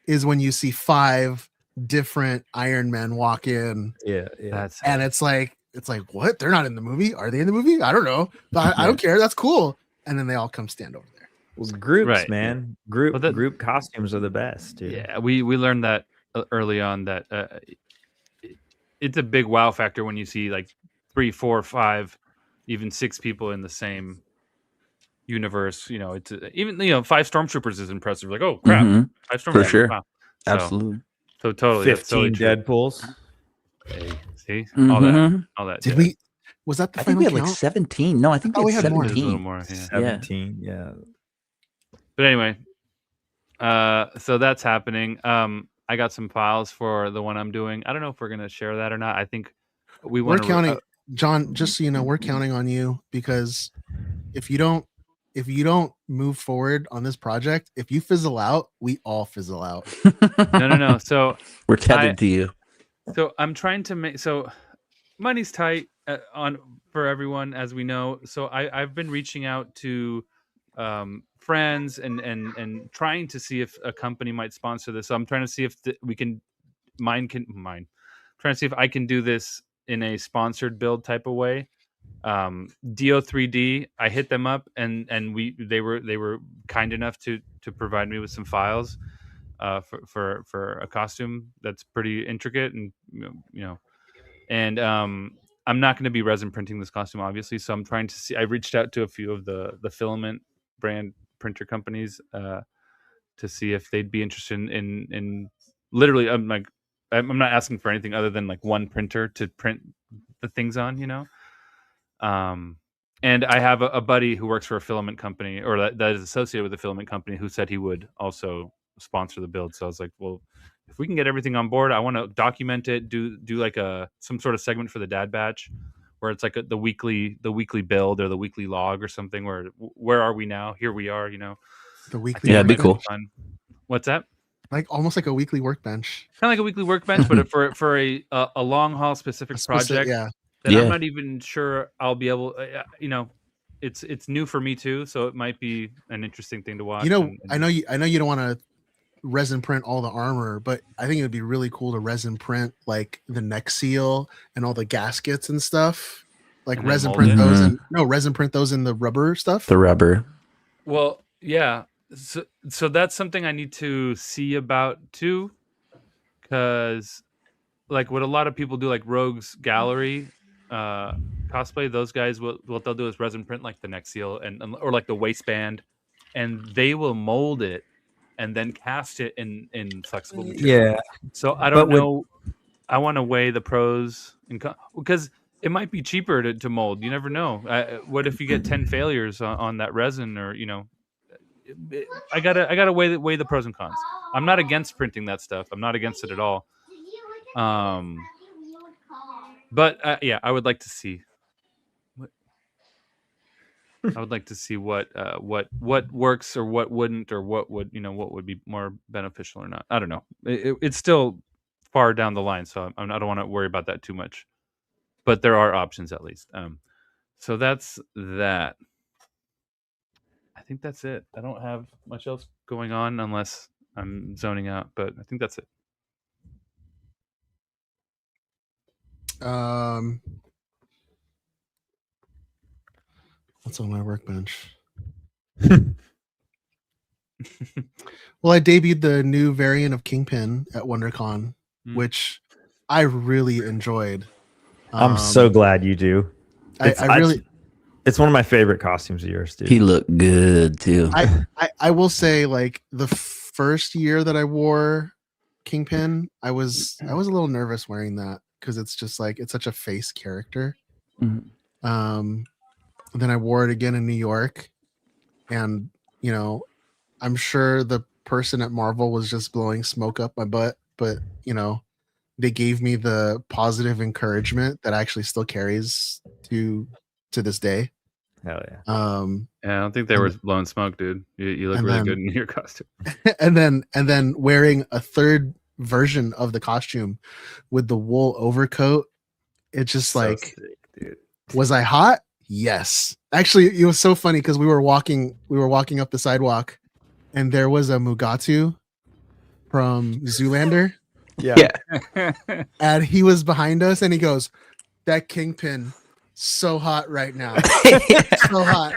is when you see 5 different Iron Men walk in yeah. That's and it's like what? They're not in the movie? Are they in the movie? I don't know. But I don't care. That's cool. And then they all come stand over there. Well, groups, Right. man. Group Well, that- group costumes are the best, dude. Yeah, we learned that early on that it's a big wow factor when you see like 3, 4, 5, even 6 people in the same universe. It's even 5 stormtroopers is impressive. Like, oh crap, Mhm. 5 stormtroopers. For sure. Wow. So- Absolutely. So totally, that's 15 totally true. Deadpools. Hey, see all that, Mhm. all that. Did jazz. we? Was that the I think final we had like count? 17. No, I think Oh, we had we had more. There's a little 17. more. Yeah. 17, yeah. But anyway, so that's happening. I got some files for the one I'm doing. I don't know if we're gonna share that or not. I think we We're want counting, John. Just so you know, we're counting on you because if you don't move forward on this project, if you fizzle out, we all fizzle out. No. So We're tethered to you. So I'm trying to make money's tight for everyone, as we know. So I've been reaching out to friends and trying to see if a company might sponsor this. So I'm trying to see if we can trying to see if I can do this in a sponsored build type of way. DO3D, I hit them up and they were kind enough to provide me with some files for a costume that's pretty intricate and and I'm not going to be resin printing this costume, obviously. So I'm trying to see. I reached out to a few of the filament brand printer companies to see if they'd be interested in literally. I'm not asking for anything other than like one printer to print the things on, And I have a buddy who works for a filament company, or that is associated with a filament company, who said he would also sponsor the build. So I was like, well, if we can get everything on board, I want to document it, do like some sort of segment for the Dad Batch, where it's like the weekly build or the weekly log or something. Where are we now? Here we are. The I weekly. think Yeah, it it'd be might cool. fun. What's that? Like almost like a weekly workbench. Kind of like a weekly workbench, but for a long haul specific project. Yeah. That Yeah. I'm not even sure I'll be able. It's new for me too, so it might be an interesting thing to watch. I know you don't want to resin print all the armor, but I think it would be really cool to resin print like the neck seal and all the gaskets and stuff. Like And then resin mold print it? those Mm-hmm. and resin print those in the rubber stuff. The rubber. Well, yeah. So that's something I need to see about too, because like what a lot of people do, like Rogue's Gallery cosplay, those guys what they'll do is resin print like the neck seal and or like the waistband, and they will mold it and then cast it in flexible material. Yeah. So I don't But with- know. I want to weigh the pros and because it might be cheaper to mold. You never know. What if you get 10 failures on that resin, or I gotta weigh the pros and cons. I'm not against printing that stuff. I'm not against it at all. But yeah, I would like to see. I would like to see what works or what wouldn't, or what would be more beneficial or not. I don't know. It's still far down the line, so I don't want to worry about that too much. But there are options at least. So that's that. I think that's it. I don't have much else going on unless I'm zoning out, but I think that's it. What's on my workbench? Well, I debuted the new variant of Kingpin at WonderCon, which I really enjoyed. I'm so glad you do. I really. It's one of my favorite costumes of yours, dude. He looked good too. I will say, like the first year that I wore Kingpin, I was a little nervous wearing that because it's just like it's such a face character. Mhm. Then I wore it again in New York, and I'm sure the person at Marvel was just blowing smoke up my butt, but they gave me the positive encouragement that actually still carries to this day. Hell yeah. Yeah, I don't think they were blowing smoke, dude. You look and really then- good in your costume. and then wearing a third version of the costume with the wool overcoat, it's just So like, sick, dude. was I hot? Yes. Actually, it was so funny because we were walking up the sidewalk, and there was a Mugatu from Zoolander, Yeah. and he was behind us, and he goes, "That Kingpin, so hot right now, so hot."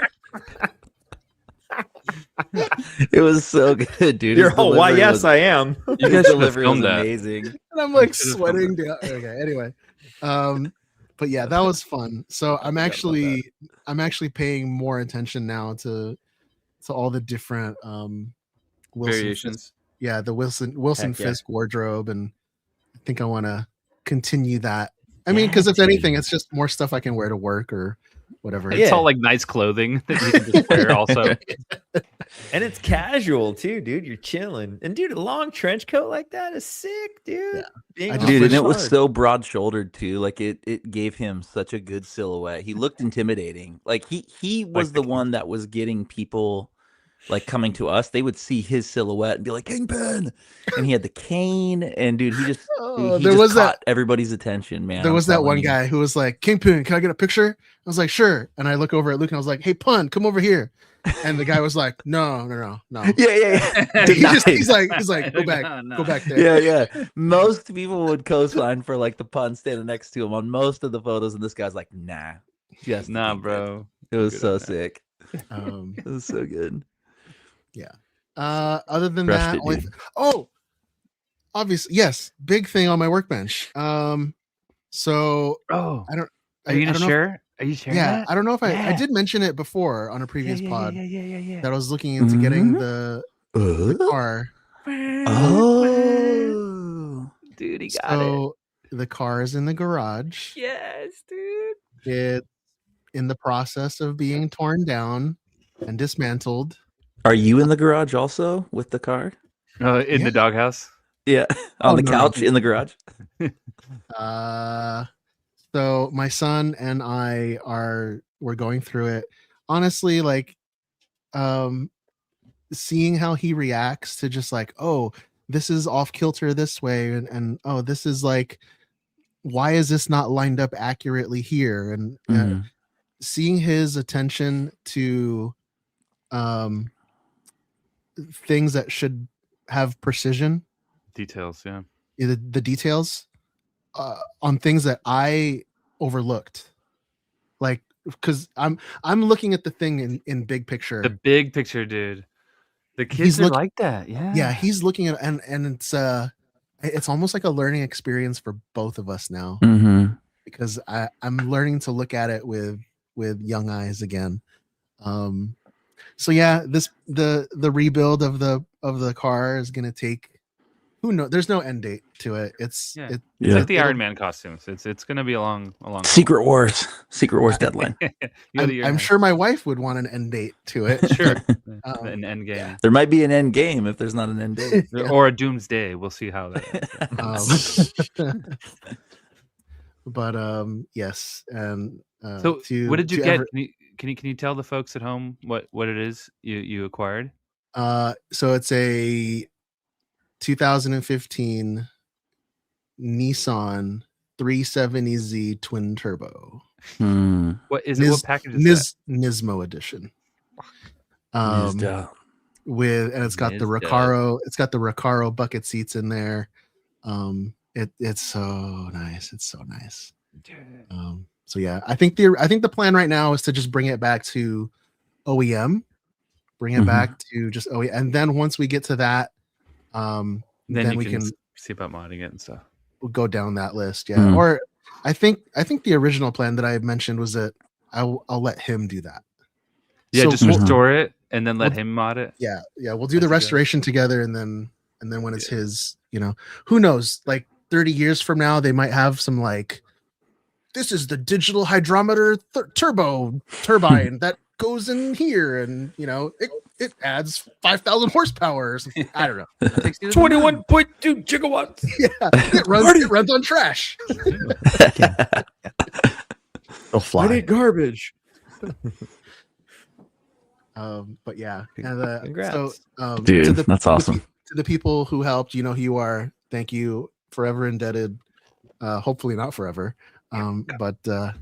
It was so good, dude. You're His all, why, delivery yes, was, I am. You his guys should have delivery was filmed that. amazing. And I'm like Should've sweating down. Okay, anyway. But yeah, that was fun. So I'm actually paying more attention now to all the different Wilson Variations. Fisk, the Wilson Heck yeah. Fisk wardrobe, and I think I want to continue that. I mean, because if anything, it's just more stuff I can wear to work or whatever. It's Yeah. all like nice clothing that you can just wear also. And it's casual too, dude. You're chilling. And dude, a long trench coat like that is sick, dude. Yeah. Being I on just Dude, the and it was shard. so broad shouldered too. Like it gave him such a good silhouette. He looked intimidating. Like he was the the one that was getting people like coming to us. They would see his silhouette and be like, Kingpin. And he had the cane. And dude, he just Oh, he there just was caught that. everybody's attention, man. There I'm was that telling one you. guy who was like, "Kingpin, can I get a picture?" I was like, "Sure." And I look over at Luke and I was like, "Hey, Pun, come over here." And the guy was like, "No." Yeah. He's like, "Go back, No. go back there." Yeah. Most people would co-sign for like the pun standing next to him on most of the photos, and this guy's like, nah. Just the Nah, Kingpin. bro. It was Good so on that. sick. Um, It was so good. other than Crushed that, it, only dude. obviously, yes, big thing on my workbench. So Oh, I don't. are you I gonna don't know if- share? Are you sharing Yeah, that? I don't know if I Yeah. did mention it before on a previous pod Yeah. that I was looking into getting Mhm. the car. Oh. Dude, he got it. So the car is in the garage. Yes, dude. It in the process of being torn down and dismantled. Are you in the garage also with the car? In Yeah. the doghouse. Yeah, Oh, on the no. couch in the garage. So my son and we're going through it. Honestly, like seeing how he reacts to just like, oh, this is off kilter this way, and oh, this is like, why is this not lined up accurately here? And Mhm. seeing his attention to things that should have precision, Details. Yeah. the details on things that I overlooked, like because I'm looking at the thing in big picture. The big picture, dude. The He's kids are look- like that. Yeah. Yeah, he's looking at and it's almost like a learning experience for both of us now, Mhm. because I'm learning to look at it with young eyes again. So yeah, the rebuild of the car is gonna take, who knows, there's no end date to it. It's Yeah. it, It's Yeah. like the it'll- Iron Man costumes. It's gonna be a long. Secret Wars deadline. I'm sure my wife would want an end date to it. Sure. Um, An end game. yeah. There might be an end game if there's not an end date. Yeah. Or a doomsday. We'll see how that. But yes, and So, what did you to get? ever- Can you tell the folks at home what it is you acquired? So it's a 2015 Nissan 370Z twin turbo, Hmm. What is it? What package is that? Nismo edition. Missed out. And it's got the Nismo. Recaro. It's got the Recaro bucket seats in there. It's so nice. It's so nice. So yeah, I think the plan right now is to just bring it back to OEM, bring it Mhm. back to just OEM, and then once we get to that, Then then you we can can see about modding it and stuff. go down that list. Yeah, Mhm. or I think the original plan that I mentioned was that I'll let him do that. Yeah, So just we'll- restore it and then let we'll- him mod it. Yeah, we'll do the That's a good- restoration together, and then when it's his, who knows? Like 30 years from now, they might have some like, this is the digital hydrometer turbo turbine that goes in here, and it adds 5,000 horsepower. Or something. I don't know. 21.2 gigawatts. Yeah, it runs on trash. They'll fly. garbage. But yeah, and Congrats. so Dude, to the, that's awesome. to the people who helped, who you are. Thank you, forever indebted. Hopefully not forever. But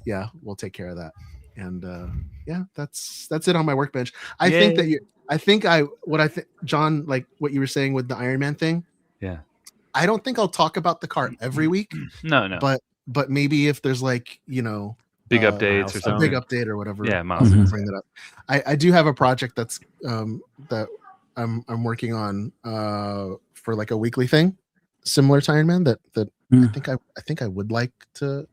yeah, we'll take care of that. And yeah, that's it on my workbench. I think that John, like what you were saying with the Iron Man thing. Yeah. I don't think I'll talk about the car every week, No. but maybe if there's like, Big uh, updates or a something. big update or whatever. Yeah, I'll milestones. bring that up. I do have a project that's that I'm working on for like a weekly thing, similar to Iron Man that Mm. I think I would like to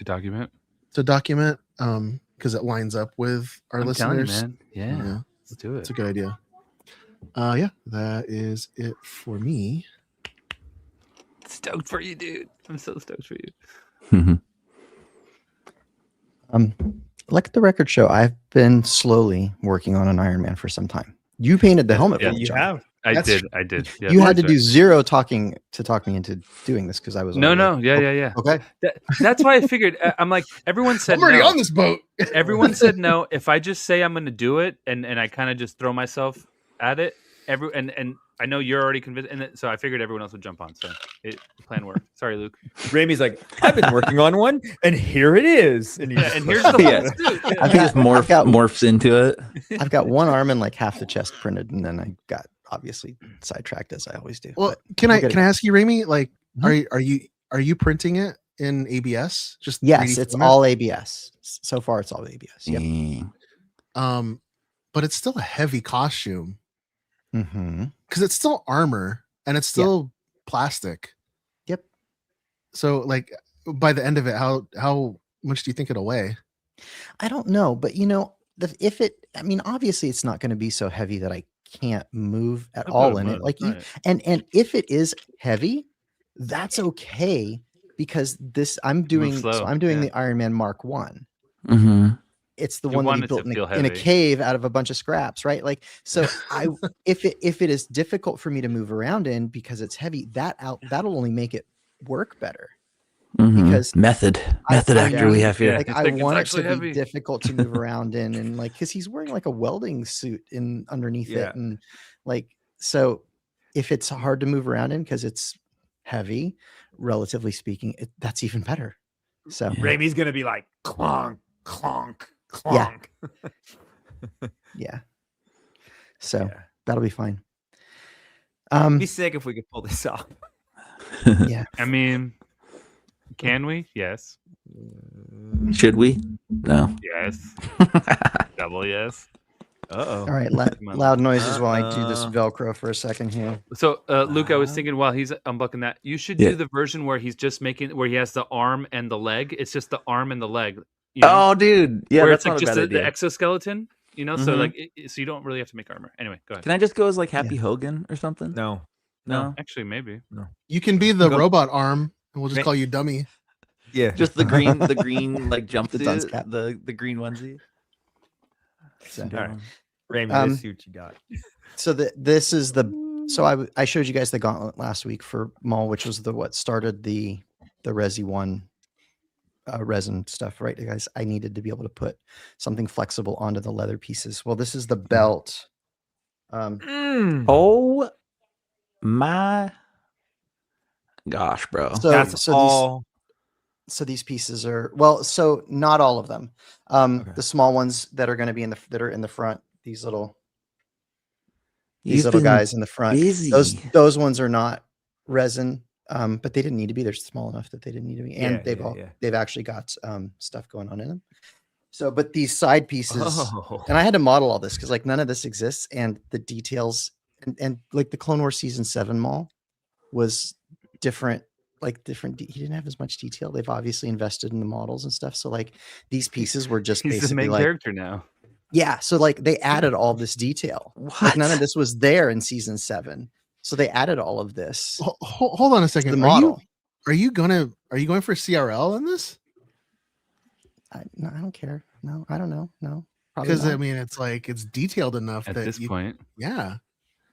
document. document because it lines up with our I'm telling you, listeners. man. Yeah, let's do it. It's a good idea. Yeah, that is it for me. Stoked for you, dude. I'm so stoked for you. Mhm. Like the record show, I've been slowly working on an Iron Man for some time. You painted the helmet. Yeah, for me, You John. have. I That's- did. Yeah, You had to that's do right. zero talking to talk me into doing this because I was No. already- Yeah. Okay. That's why I figured. I'm like, everyone said I'm already no. on this boat. Everyone said no. If I just say I'm going to do it, and I kind of just throw myself at it, and I know you're already convinced, and so I figured everyone else would jump on. So the plan worked. Sorry, Luke. Ramey's like, I've been working on one, and here it is. And, Yeah, and here's the Yeah. whole suit. I think it's morphs into it. I've got one arm and like half the chest printed, and then I got obviously sidetracked as I always do. Well, but can we'll I get can I ask you, Ramy? Like, Mhm. are you printing it in ABS? Just yes, 3D it's format? all ABS. So far, it's all ABS. Yep. Mm. But it's still a heavy costume Mm-hmm. because it's still armor and it's still plastic. Yep. So like by the end of it, how much do you think it'll weigh? I don't know, but obviously it's not going to be so heavy that I can't move at all in it. Like and if it is heavy, that's okay because I'm doing slow, the yeah. Iron Man Mark 1. Mhm. it's the You one that want he it to built feel in a heavy. cave out of a bunch of scraps, right? Like, so if it is difficult for me to move around in because it's heavy, that'll only make it work better. Mhm. Because method I- actor we have here. like It's I like, it's want it actually to heavy. be difficult to move around in, and like because he's wearing like a welding suit in underneath Yeah. it, and like so if it's hard to move around in because it's heavy, relatively speaking, that's even better. So Yeah. Raimi's gonna be like clonk, clonk, Yeah. clonk. yeah, so Yeah. that'll be fine. It'd be sick if we could pull this off. Yeah, I mean, can we? Yes. Should we? No. Yes. Double yes. Uh-oh. all right. Come on. Loud noises while I do this Uh-oh. Velcro for a second here. So, Luke, I was Uh-huh. thinking while he's unbuckling that, you should Yeah. do the version where he's just where he has the arm and the leg. It's just the arm and the leg. You know? Oh, dude. Yeah, where that's it's like not a just bad the idea. exoskeleton. You know, so Mhm. like, so you don't really have to make armor. Anyway, go ahead. Can I just go as like Happy Hogan or something? No. No. Actually, maybe. You can be the Go- robot arm, and we'll just Ma- call you Dummy. Yeah. Just the green like The dunce jumpsuit, cap. the green onesie. So, All right. Raimi, Um, let's see what you got. so this is so I showed you guys the gauntlet last week for Maul, which was what started the Resi 1 resin stuff, right, guys? I needed to be able to put something flexible onto the leather pieces. Well, this is the belt. Oh my gosh, bro. So, That's so all. these pieces are so not all of them. Okay. The small ones that are going to be in the front, these little You've little been guys in the front. busy. Those ones are not resin, but they didn't need to be. They're small enough that they didn't need to be, and Yeah, they've actually got stuff going on in them. So, but these side pieces, Oh. and I had to model all this because like none of this exists, and the details and like the Clone Wars season 7 Maul was different. He didn't have as much detail. They've obviously invested in the models and stuff. So like these pieces were just He's the basically main like character now. yeah. So like they added all this detail. What? Like none of this was there in season 7. So they added all of this. Hold on a second. The Are model. you going for CRL in this? No, I don't care. No, I don't know. No, probably Because I not. mean, it's like it's detailed enough At that this point, yeah.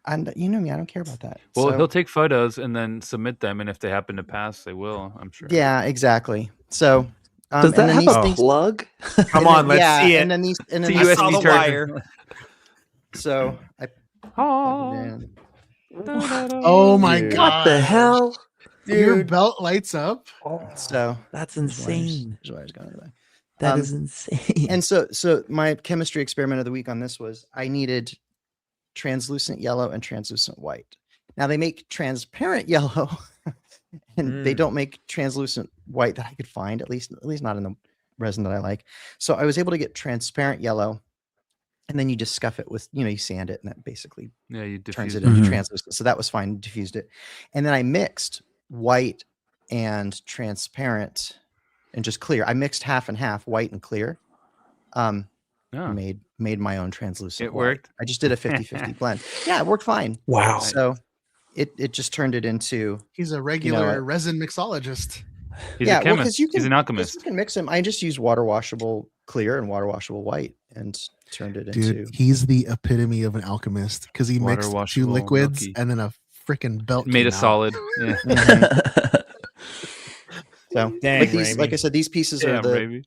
And you know me, I don't care about that. well, So- he'll take photos and then submit them, and if they happen to pass, they will. I'm sure. yeah, exactly. So Does and that then have these a things- plug? Come and on, then- let's see it. And then these, and then It's a these, I saw USB the charger. wire. so I plugged Oh, it in. Oh my Dude. god! What the hell? Your Dude. belt lights up. So That's there's wires- insane. there's wires going away. That Um, is insane. And so my chemistry experiment of the week on this was I needed translucent yellow and translucent white. Now they make transparent yellow and they Mm. don't make translucent white that I could find, at least not in the resin that I like. So I was able to get transparent yellow, and then you just scuff it with, you sand it, and that basically yeah, you turns diffuse it it. into Mhm. translucent. So that was fine, diffused it. And then I mixed white and transparent and just clear. I mixed half and half, white and clear. Yeah. Made my own translucent. It white. worked? I just did a 50-50 blend. Yeah, it worked fine. Wow. So it just turned it into He's a regular what? resin mixologist. He's yeah, a chemist. 'cause you He's an 'cause alchemist. You can mix them. I just used water washable clear and water washable white and turned it Dude, into he's the epitome of an alchemist because he Water mixed two washable liquids milky. and then a freaking belt Made came a out. solid. Yeah. so Dang, like these, like I Raimi. said, these pieces Yeah, are the maybe.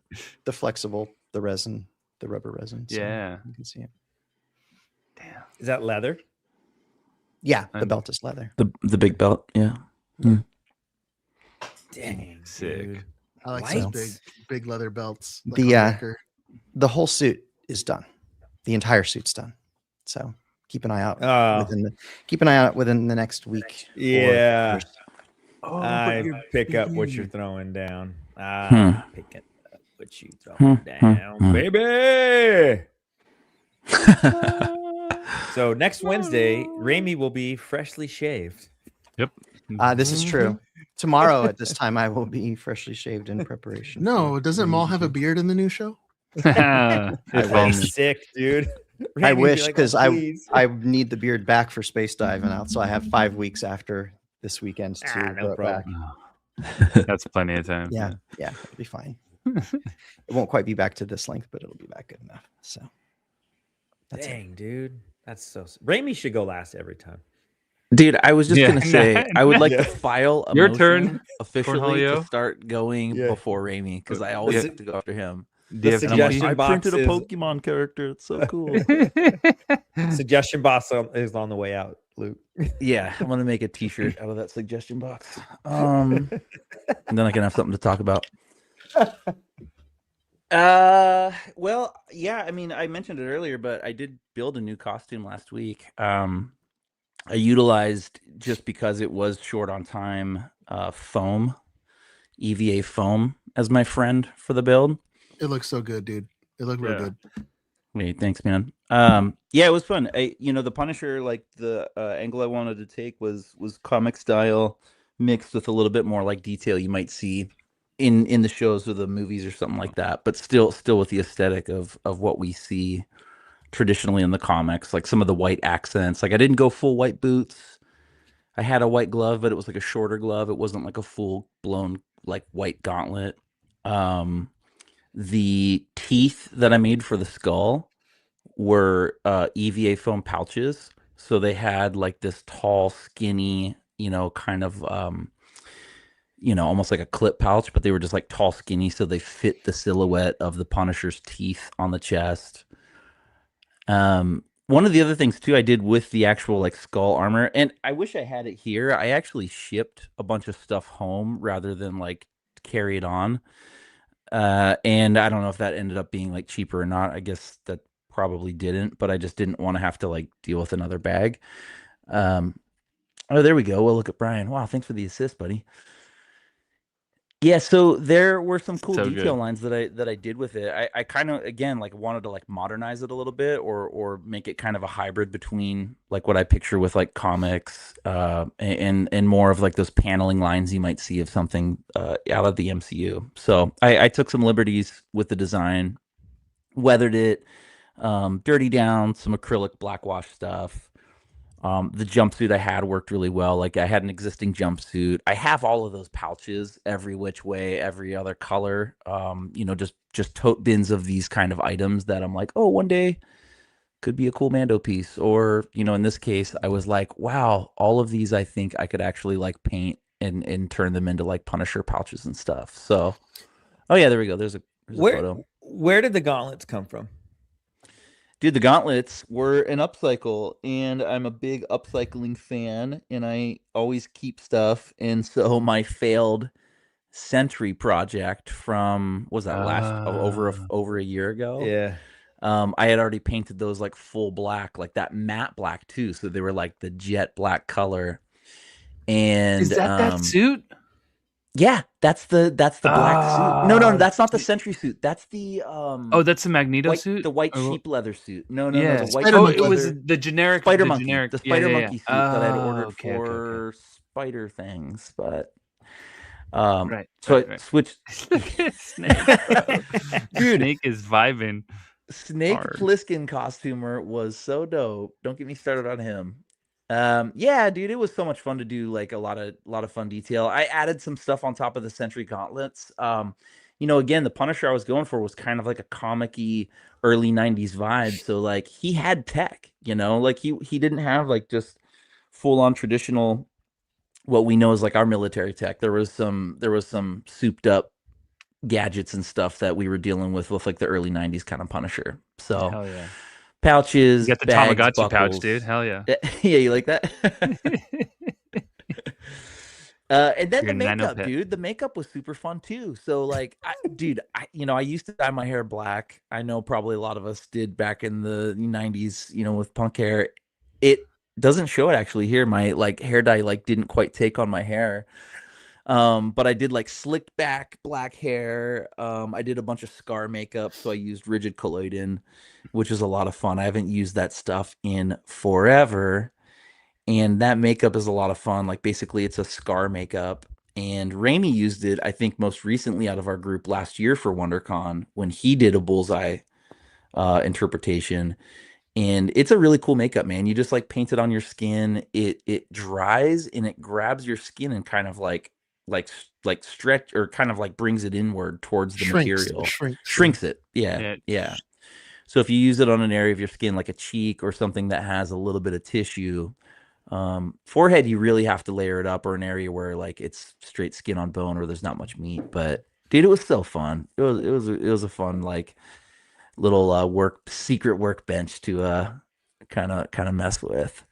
flexible, the resin, the rubber resin. So Yeah. you can see it. Damn. Is that leather? Yeah, the And- belt is leather. the big belt. Yeah. Dang, Sick. dude. I like those Lights. big leather belts. like The, on uh, Wrecker. The whole suit is done. The entire suit's done. So keep an eye out Oh, within the next week. or- yeah. Oh, I pick up what you're throwing down. Hmm. Pick it up what you Hmm, throwing hmm, down, hmm. baby. So next Wednesday, Raimi will be freshly shaved. This is true. Tomorrow at this time, I will be freshly shaved in preparation. No, for doesn't Maul have a Raimi. beard in the new show? If I'd only. be sick, dude. I Raimi'd be wish like, because "Oh, please." I need the beard back for space diving out, so I have 5 weeks after this weekend to Ah, no grow it back. problem. That's plenty of time. Yeah, it'll be fine. It won't quite be back to this length, but it'll be back good enough. So that's it. Dang, dude. That's so. Raimi should go last every time. Dude, I was just Yeah. gonna say I would like Yeah. to file a Your motion turn, officially to Cornholio. start going Yeah. before Raimi because I always Yeah. have to go after him. Do you have And I'm like, suggestion I box printed a is- Pokemon character. It's so cool. Suggestion box is on the way out, Luke. Yeah, I'm gonna make a T-shirt out of that suggestion box. And then I can have something to talk about. Well, yeah. I mean, I mentioned it earlier, but I did build a new costume last week. I utilized, just because it was short on time, foam, EVA foam, as my friend for the build. It looks so good, dude. It looked real Yeah. good. Hey, thanks, man. Yeah, it was fun. The Punisher, like the angle I wanted to take was comic style mixed with a little bit more like detail you might see in the shows or the movies or something like that, but still with the aesthetic of what we see traditionally in the comics, like some of the white accents. Like I didn't go full white boots. I had a white glove, but it was like a shorter glove. It wasn't like a full blown like white gauntlet. The teeth that I made for the skull were EVA foam pouches. So they had like this tall, skinny, kind of almost like a clip pouch, but they were just like tall, skinny, so they fit the silhouette of the Punisher's teeth on the chest. One of the other things too I did with the actual like skull armor, and I wish I had it here. I actually shipped a bunch of stuff home rather than like carry it on. And I don't know if that ended up being like cheaper or not. I guess that probably didn't, but I just didn't want to have to like deal with another bag. Oh, there we go. Well, look at Brian. Wow, thanks for the assist, buddy. Yeah, so there were some cool So detail good. lines that I did with it. I kind of, again, like wanted to like modernize it a little bit or make it kind of a hybrid between like what I picture with like comics and more of like those paneling lines you might see of something out of the MCU. So I took some liberties with the design, weathered it, dirty down some acrylic black wash stuff. The jumpsuit I had worked really well. Like I had an existing jumpsuit. I have all of those pouches every which way, every other color. Just tote bins of these kind of items that I'm like, oh, one day could be a cool Mando piece. Or, in this case, I was like, wow, all of these I think I could actually like paint and turn them into like Punisher pouches and stuff. So, oh yeah, there we go. There's a photo. Where did the gauntlets come from? Dude, the gauntlets were an upcycle, and I'm a big upcycling fan, and I always keep stuff. And so my failed Sentry project from over a year ago. Yeah. I had already painted those like full black, like that matte black too. So they were like the jet black color. And Is that suit? Yeah, that's the black suit. No, that's not the Sentry suit. That's the Oh, that's the Magneto suit. the white Or- sheep leather suit. No, Yeah. the white Spider Oh, Monkey it was leather. the generic Spider the Monkey, generic, the Spider yeah, yeah, Monkey yeah. suit that I'd Oh, ordered okay, okay, okay. for spider things, but Right. so right, I right. switched. Dude, Snake is vibing. Snake Hard. Plissken costumer was so dope. Don't get me started on him. Yeah, dude, it was so much fun to do like a lot of fun detail. I added some stuff on top of the Sentry gauntlets. Again, the Punisher I was going for was kind of like a comic-y early 90s vibe. So like he had tech, like he didn't have like just full-on traditional what we know is like our military tech. There was some souped up gadgets and stuff that we were dealing with like the early 90s kind of Punisher. So Hell yeah. pouches, You got the bags, Tamagotchi pouch, buckles. dude. Hell yeah. Yeah, you like that? And then Your the nano makeup, pet. dude. The makeup was super fun too. So like, I used to dye my hair black. I know probably a lot of us did back in the 90s, with punk hair. It doesn't show it actually here. My like hair dye like didn't quite take on my hair. But I did like slicked back black hair. I did a bunch of scar makeup, so I used rigid colloidin, which is a lot of fun. I haven't used that stuff in forever, and that makeup is a lot of fun. Like basically, it's a scar makeup, and Raimi used it. I think most recently out of our group last year for WonderCon when he did a bullseye interpretation. And it's a really cool makeup, man. You just like paint it on your skin. It dries and it grabs your skin and kind of like like stretch or kind of like brings it inward towards the material. Shrinks it. Yeah. So if you use it on an area of your skin like a cheek or something that has a little bit of tissue, forehead you really have to layer it up, or an area where like it's straight skin on bone or there's not much meat. But dude, it was so fun. It was a fun like little secret workbench to kind of mess with.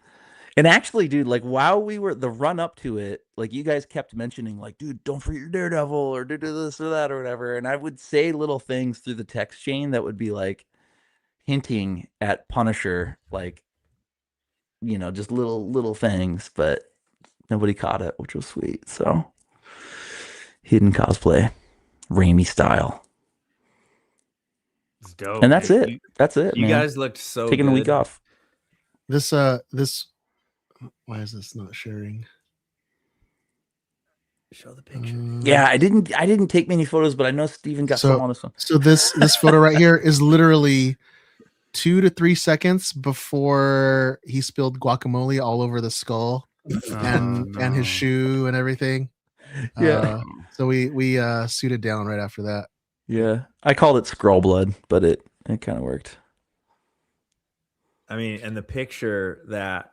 And actually, dude, like while we were the run up to it, like you guys kept mentioning, like, dude, don't forget your Daredevil or do this or that or whatever. And I would say little things through the text chain that would be like hinting at Punisher, like, you know, just little things, but nobody caught it, which was sweet. So hidden cosplay, Raimi style. It's dope. And that's it. That's it. You man. guys looked so taking good. a week off. This why is this not sharing? Show the picture. Yeah, I didn't take many photos, but I know Steven got some on this one. So this photo right here is literally 2 to 3 seconds before he spilled guacamole all over the skull and his shoe and everything. Yeah. So we suited down right after that. Yeah. I called it scroll blood, but it kind of worked. I mean, and the picture that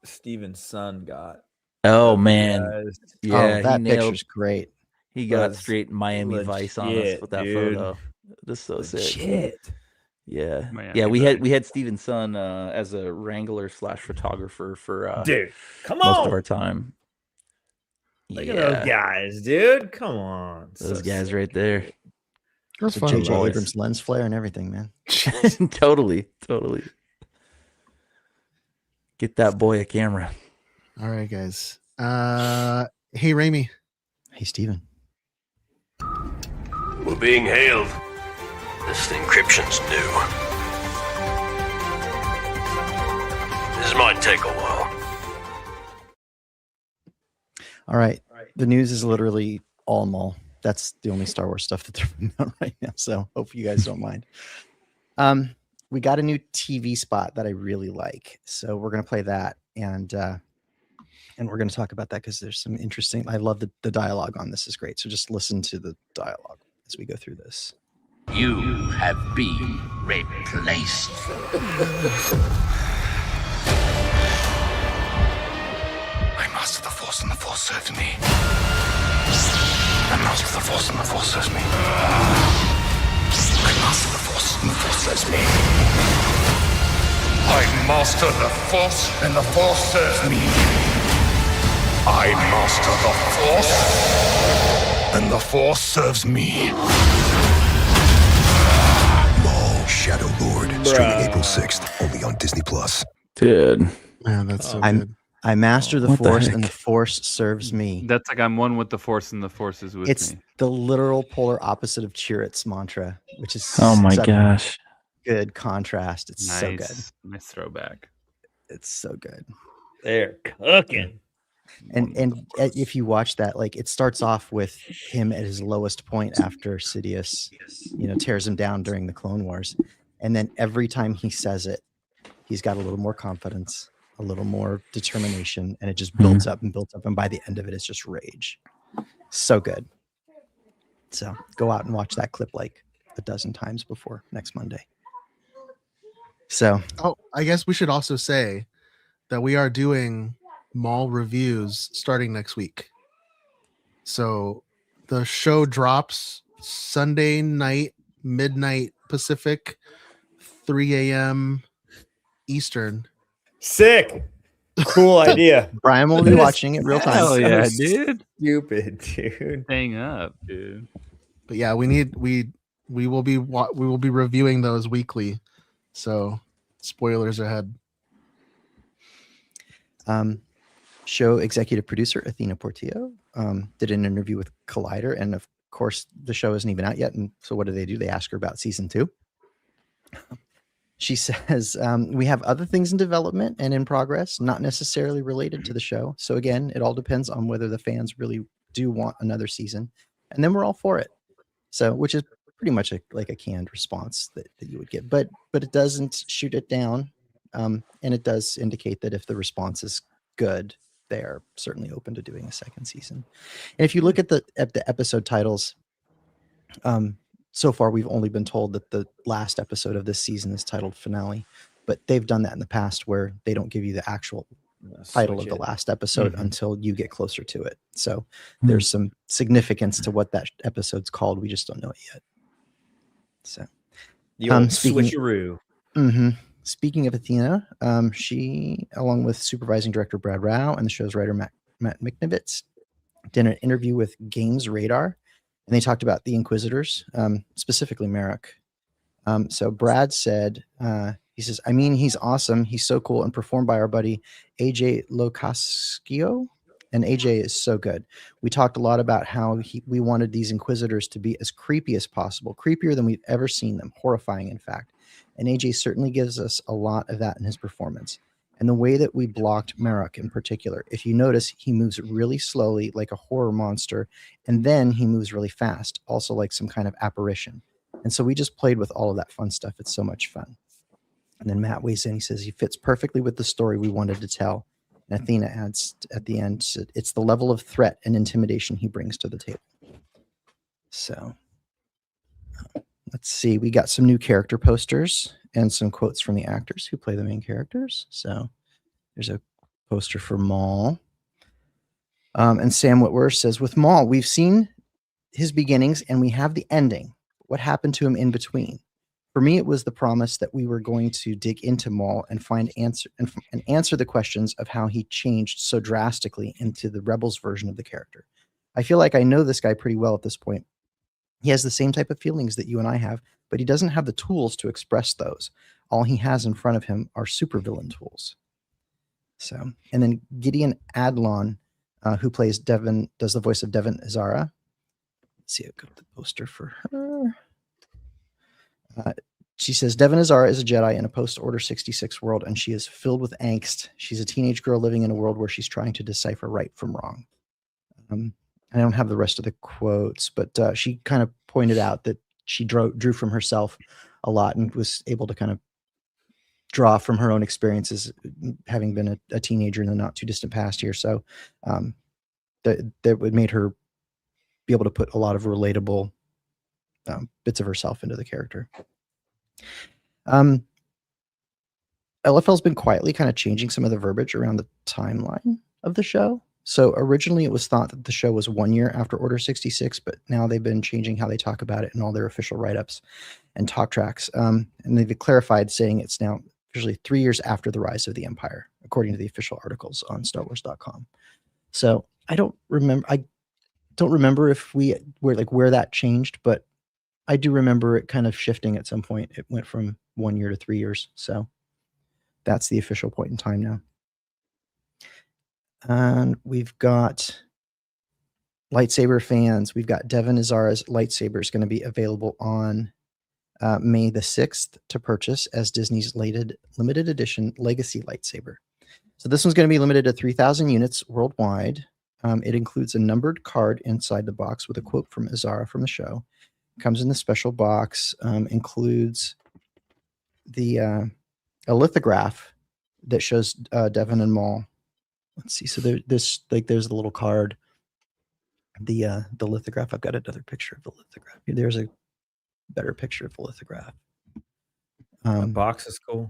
Steven's son got. Oh man. Yeah, that picture's great. He got straight Miami Vice on us with that photo. This is so sick. Shit. Yeah. Miami Yeah, we had Steven's son as a wrangler / photographer for dude, come most on. of our time. Look at those guys, dude. Come on. Those guys right there. That's The fun. J.J. boys. Abrams lens flare and everything, man. Totally. Get that boy a camera. All right, guys. Hey, Raimi. Hey, Steven. We're being hailed. This encryption's new. This might take a while. All right. The news is literally all mall. That's the only Star Wars stuff that they're putting out right now. So hope you guys don't mind. We got a new TV spot that I really like. So we're going to play that. And we're going to talk about that because there's some interesting, I love the dialogue on this is great. So just listen to the dialogue as we go through this. You have been replaced. I master the Force and the Force serves me. I master the Force and the Force serves me. I master the Force and the Force serves me. I master the Force and the Force serves me. I master the Force and the Force serves me. Maul Shadow Lord, streaming April 6th, only on Disney Plus. Dude. Man, that's so good. I master the What the Force heck? and the Force serves me. That's like I'm one with the Force and the Force is with It's me. the literal polar opposite of Chirrut's mantra, which is Oh my such a gosh. good contrast. It's Nice, so good. nice throwback. It's so good. They're cooking. And if you watch that, like it starts off with him at his lowest point after Sidious, tears him down during the Clone Wars, and then every time he says it, he's got a little more confidence, a little more determination, and it just builds up and builds up, and by the end of it, it's just rage. So good. So go out and watch that clip like a dozen times before next Monday. So I guess we should also say that we are doing mall reviews starting next week. So the show drops Sunday night, midnight Pacific, 3 a.m. Eastern. Sick. Cool idea. Brian will be watching it real time. Hell yeah, dude. Stupid, dude. Hang up, dude. But yeah, we will be reviewing those weekly. So spoilers ahead. Show executive producer Athena Portillo did an interview with Collider, and of course the show isn't even out yet. And so what do? They ask her about season 2. She says, we have other things in development and in progress, not necessarily related to the show. So again, it all depends on whether the fans really do want another season, and then we're all for it. So, which is pretty much like a canned response that you would get, but it doesn't shoot it down. And it does indicate that if the response is good, they are certainly open to doing a second season. And if you look at the episode titles, so far we've only been told that the last episode of this season is titled Finale, but they've done that in the past where they don't give you the actual title of the last episode until you get closer to it. So there's some significance to what that episode's called. We just don't know it yet. So The old switcheroo. Speaking of Athena, she, along with supervising director Brad Rao and the show's writer Matt Micknovitz, did an interview with Games Radar, and they talked about the Inquisitors, specifically Merrick. So Brad said, he says, I mean, he's awesome. He's so cool, and performed by our buddy AJ Locascio. And AJ is so good. We talked a lot about how we wanted these Inquisitors to be as creepy as possible, creepier than we've ever seen them, horrifying, in fact. And AJ certainly gives us a lot of that in his performance. And the way that we blocked Merrick in particular, if you notice, he moves really slowly like a horror monster, and then he moves really fast, also like some kind of apparition. And so we just played with all of that fun stuff. It's so much fun. And then Matt weighs in. He says he fits perfectly with the story we wanted to tell. And Athena adds at the end, it's the level of threat and intimidation he brings to the table. So let's see. We got some new character posters and some quotes from the actors who play the main characters. So there's a poster for Maul. And Sam Witwer says, with Maul, we've seen his beginnings and we have the ending. What happened to him in between? For me, it was the promise that we were going to dig into Maul and find answer the questions of how he changed so drastically into the Rebels version of the character. I feel like I know this guy pretty well at this point. He has the same type of feelings that you and I have, but he doesn't have the tools to express those. All he has in front of him are supervillain tools. So, and then Gideon Adlon, who plays Devin, does the voice of Devin Azara. Let's see, I've got the poster for her. She says, Devin Azara is a Jedi in a post-Order 66 world, and she is filled with angst. She's a teenage girl living in a world where she's trying to decipher right from wrong. I don't have the rest of the quotes, but she kind of pointed out that she drew from herself a lot and was able to kind of draw from her own experiences, having been a teenager in the not too distant past here. So that would made her be able to put a lot of relatable bits of herself into the character. LFL's been quietly kind of changing some of the verbiage around the timeline of the show. So originally it was thought that the show was 1 year after Order 66, but now they've been changing how they talk about it in all their official write-ups and talk tracks. And they've clarified, saying it's now officially 3 years after the rise of the Empire, according to the official articles on StarWars.com. So I don't remember if where that changed, but I do remember it kind of shifting at some point. It went from 1 year to 3 years. So that's the official point in time now. And we've got lightsaber fans. We've got Devin Azara's lightsaber is going to be available on May the 6th to purchase as Disney's limited edition legacy lightsaber. So this one's going to be limited to 3,000 units worldwide. It includes a numbered card inside the box with a quote from Azara from the show. Comes in the special box, includes a lithograph that shows Devin and Maul. Let's see. So there's the little card, the lithograph. I've got another picture of the lithograph. There's a better picture of the lithograph. The box is cool.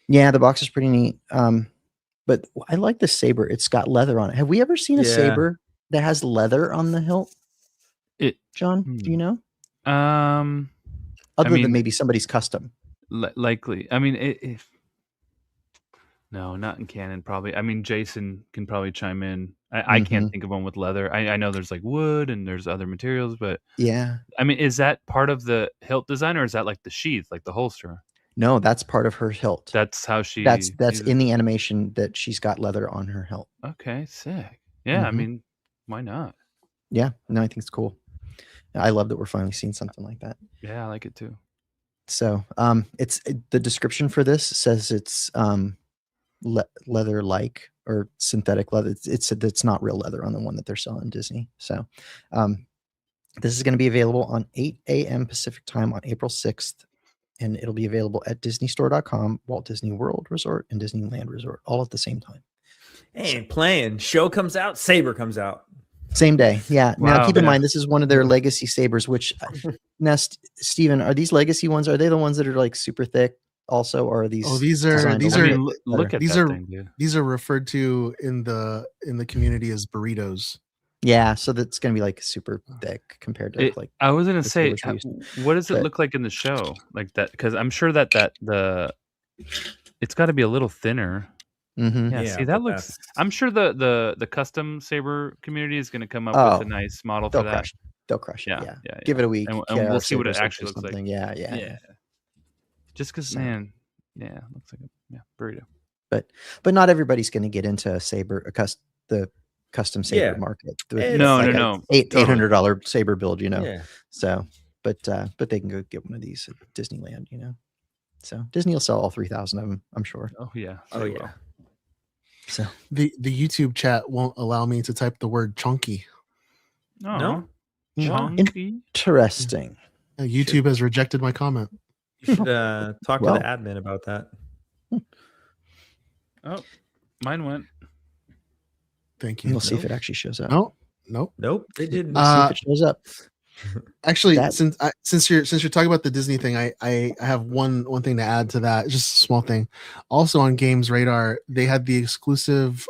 Yeah, the box is pretty neat. But I like the saber. It's got leather on it. Have we ever seen a saber that has leather on the hilt? John, do you know? Other than maybe somebody's custom. Likely. I mean, no, not in canon, probably. I mean, Jason can probably chime in. I can't think of one with leather. I know there's like wood and there's other materials, but yeah. I mean, is that part of the hilt design, or is that like the sheath, like the holster? No, that's part of her hilt. That's how she. That's in the animation that she's got leather on her hilt. Okay, sick. Yeah, I mean, why not? Yeah, no, I think it's cool. I love that we're finally seeing something like that. Yeah, I like it too. So, the description for this says it's leather-like or synthetic leather. It's not real leather on the one that they're selling Disney. So, this is going to be available on 8 a.m. Pacific time on April 6th, and it'll be available at DisneyStore.com, Walt Disney World Resort, and Disneyland Resort all at the same time. Ain't playing. Show comes out, Saber comes out. Same day. Yeah. Now Wow. keep in Yeah. mind this is one of their legacy sabers. Which now, Steven, are these legacy ones? Are they the ones that are like super thick? Also, or are these? Oh, these are designed these a I are little mean, bit look better? at These that are- thing, dude. these are referred to in the community as burritos. Yeah, so that's gonna be like super thick compared to like. I was gonna the say, sabers we used what does it but- look like in the show, like that? Because I'm sure that it's got to be a little thinner. Mhm. Yeah, Yeah, see, that but looks. that's- I'm sure the custom saber community is gonna come up Oh, with a nice model for They'll that. crush. They'll crush it. Yeah, Yeah. yeah, Give it a week. And get we'll our see what it sabers actually or looks like. something. Yeah. Yeah. Just because, So- man, looks like a burrito. But not everybody's going to get into the custom saber Yeah. market. It's No, like no. $800 saber build, you know. Yeah. So, but they can go get one of these at Disneyland, you know. So Disney will sell all 3,000 of them, I'm sure. Oh yeah. Oh they yeah. will. So The YouTube chat won't allow me to type the word chunky. Oh, No? chunky. interesting. YouTube has rejected my comment. You should talk Well. to the admin about that. Oh, mine went. Thank you. We'll see if it actually shows up. Nope. Nope, they didn't. We'll see if it shows up. Actually, That- since you're talking about the Disney thing, I have one thing to add to that. Just a small thing. Also on Games Radar, they had the exclusive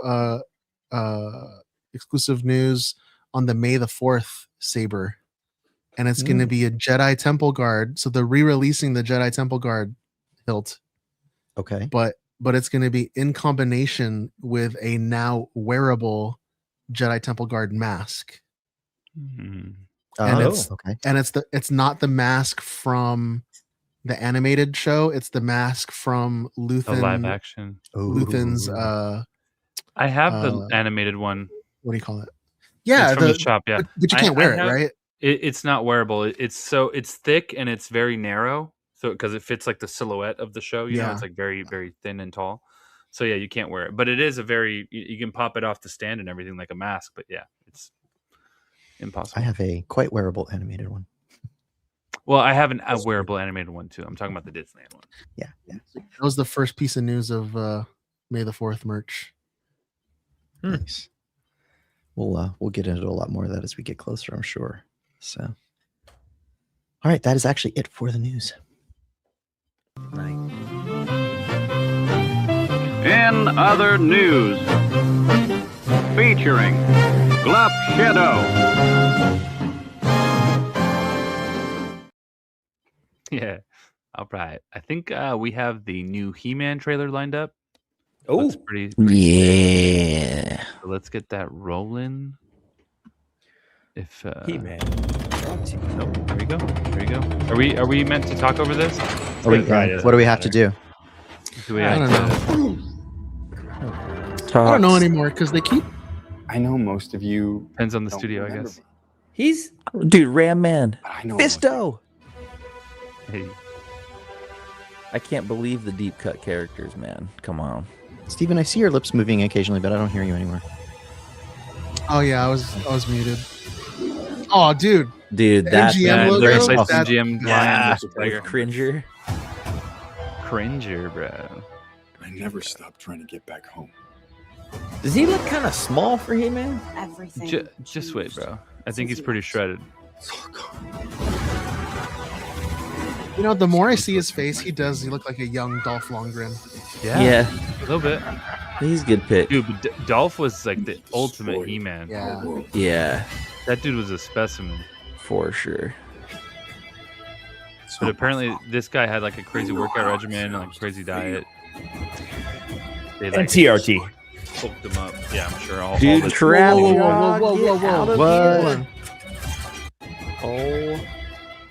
news on the May the 4th saber, and it's going to be a Jedi Temple Guard. So they're re-releasing the Jedi Temple Guard hilt, Okay. but it's going to be in combination with a now wearable Jedi Temple Guard mask. Mhm. And Oh, it's- okay. And it's not the mask from the animated show, it's the mask from The live Luthen action. Luthen's Ooh. I have the Uh, animated one. what do you call it? Yeah, It's from the shop. Yeah, but you I- can't I wear it, have- right? It's not wearable. It's thick and it's very narrow. So because it fits like the silhouette of the show, you know, Yeah. it's like very very thin and tall. So yeah, you can't wear it. But it is a very you can pop it off the stand and everything like a mask. But yeah, it's impossible. I have a quite wearable animated one. Well, I have a wearable animated one too. I'm talking about the Disneyland one. Yeah. That was the first piece of news of May the 4th merch. Nice. We'll get into a lot more of that as we get closer, I'm sure. So, all right, that is actually it for the news. In other news, featuring Glup Shadow. Yeah. All right. I think we have the new He-Man trailer lined up. Oh, Looks pretty. Yeah. So let's get that rolling. If He-Man. nope, there we go. There we go. Are we meant to talk over this? What do we have to do? Do we I have don't to- I don't know anymore because they keep. I know most of you. Depends on the don't studio, I remember guess. me, He's dude, Ram Man. but I know most of Fisto. Hey, I can't believe the deep cut characters, man. Come on. Steven, I see your lips moving occasionally, but I don't hear you anymore. Oh yeah, I was muted. Oh dude, Dude, The that's MGM logo? they're That- replacing that- GM yeah, Lion with the with tiger. Cringer. Cringer, bro. I never stopped trying to get back home. Does he look kind of small for He-Man? Everything. Just wait, bro. I think he's pretty shredded. It's all gone. you know, the more I see his face, he look like a young Dolph Lundgren. Yeah, A little bit. he's a good pick. Dude, but Dolph was like the ultimate He-Man. Yeah. Yeah, That dude was a specimen. for sure. But apparently, this guy had like a crazy workout regimen and like crazy diet. They And TRT. hooked him up. Yeah, I'm sure. All Dude, the Trap Whoa, whoa, Jaw, whoa, whoa, get whoa, whoa, out of What? here. Oh,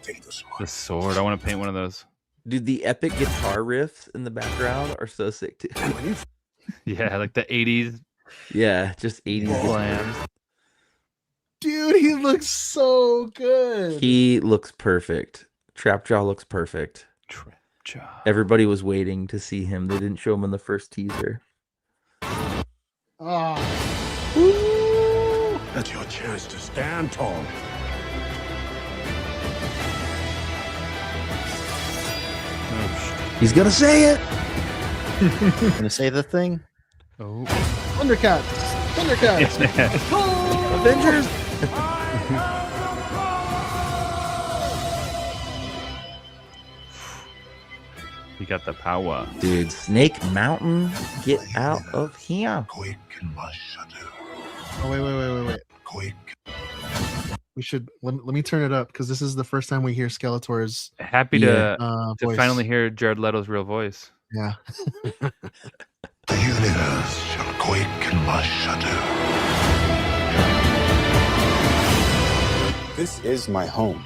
Take this one. the sword. I want to paint one of those. dude, the epic guitar riffs in the background are so sick too. Yeah, like the 80s Yeah, just 80s glam. Dude, he looks so good. He looks perfect. Trapjaw looks perfect. Trap jaw. Everybody was waiting to see him. They didn't show him in the first teaser. Oh, That's your chance to stand tall. He's gonna say it. Gonna say the thing. Oh, Thundercats. Thundercats. Avengers. You got the power. Dude, Snake Mountain, get out of here. Quake in my shadow. Oh, wait. Quake. We should let me turn it up because this is the first time we hear Skeletor's Happy Yeah. to voice. finally hear Jared Leto's real voice. Yeah. The universe shall quake in my shadow. This is my home.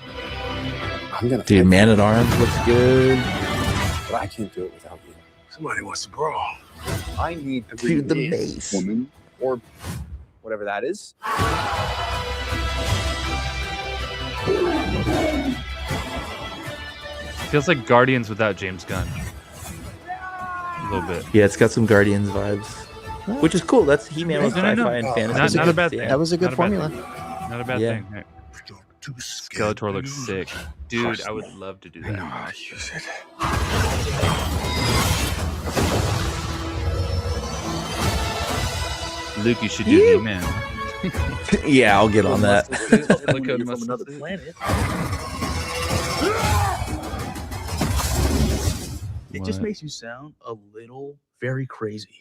I'm gonna. Dude, Man at Arms looks good. But I can't do it without you. Somebody wants to brawl. I need to Dude, the bring bass. woman or whatever that is. Feels like Guardians without James Gunn. A little bit. Yeah, it's got some Guardians vibes, which is cool. That's He-Man with No, no, no. sci-fi and fantasy. Not a bad thing. Yeah. That was a good Not a bad formula. thing. Not a bad Yeah. thing. Hey, Skeletor looks sick. Dude, I would love to do I know that. how to use it. Luke, you should do He-Man. Yeah, I'll get on that. Look how from another planet. It just makes you sound a little very crazy.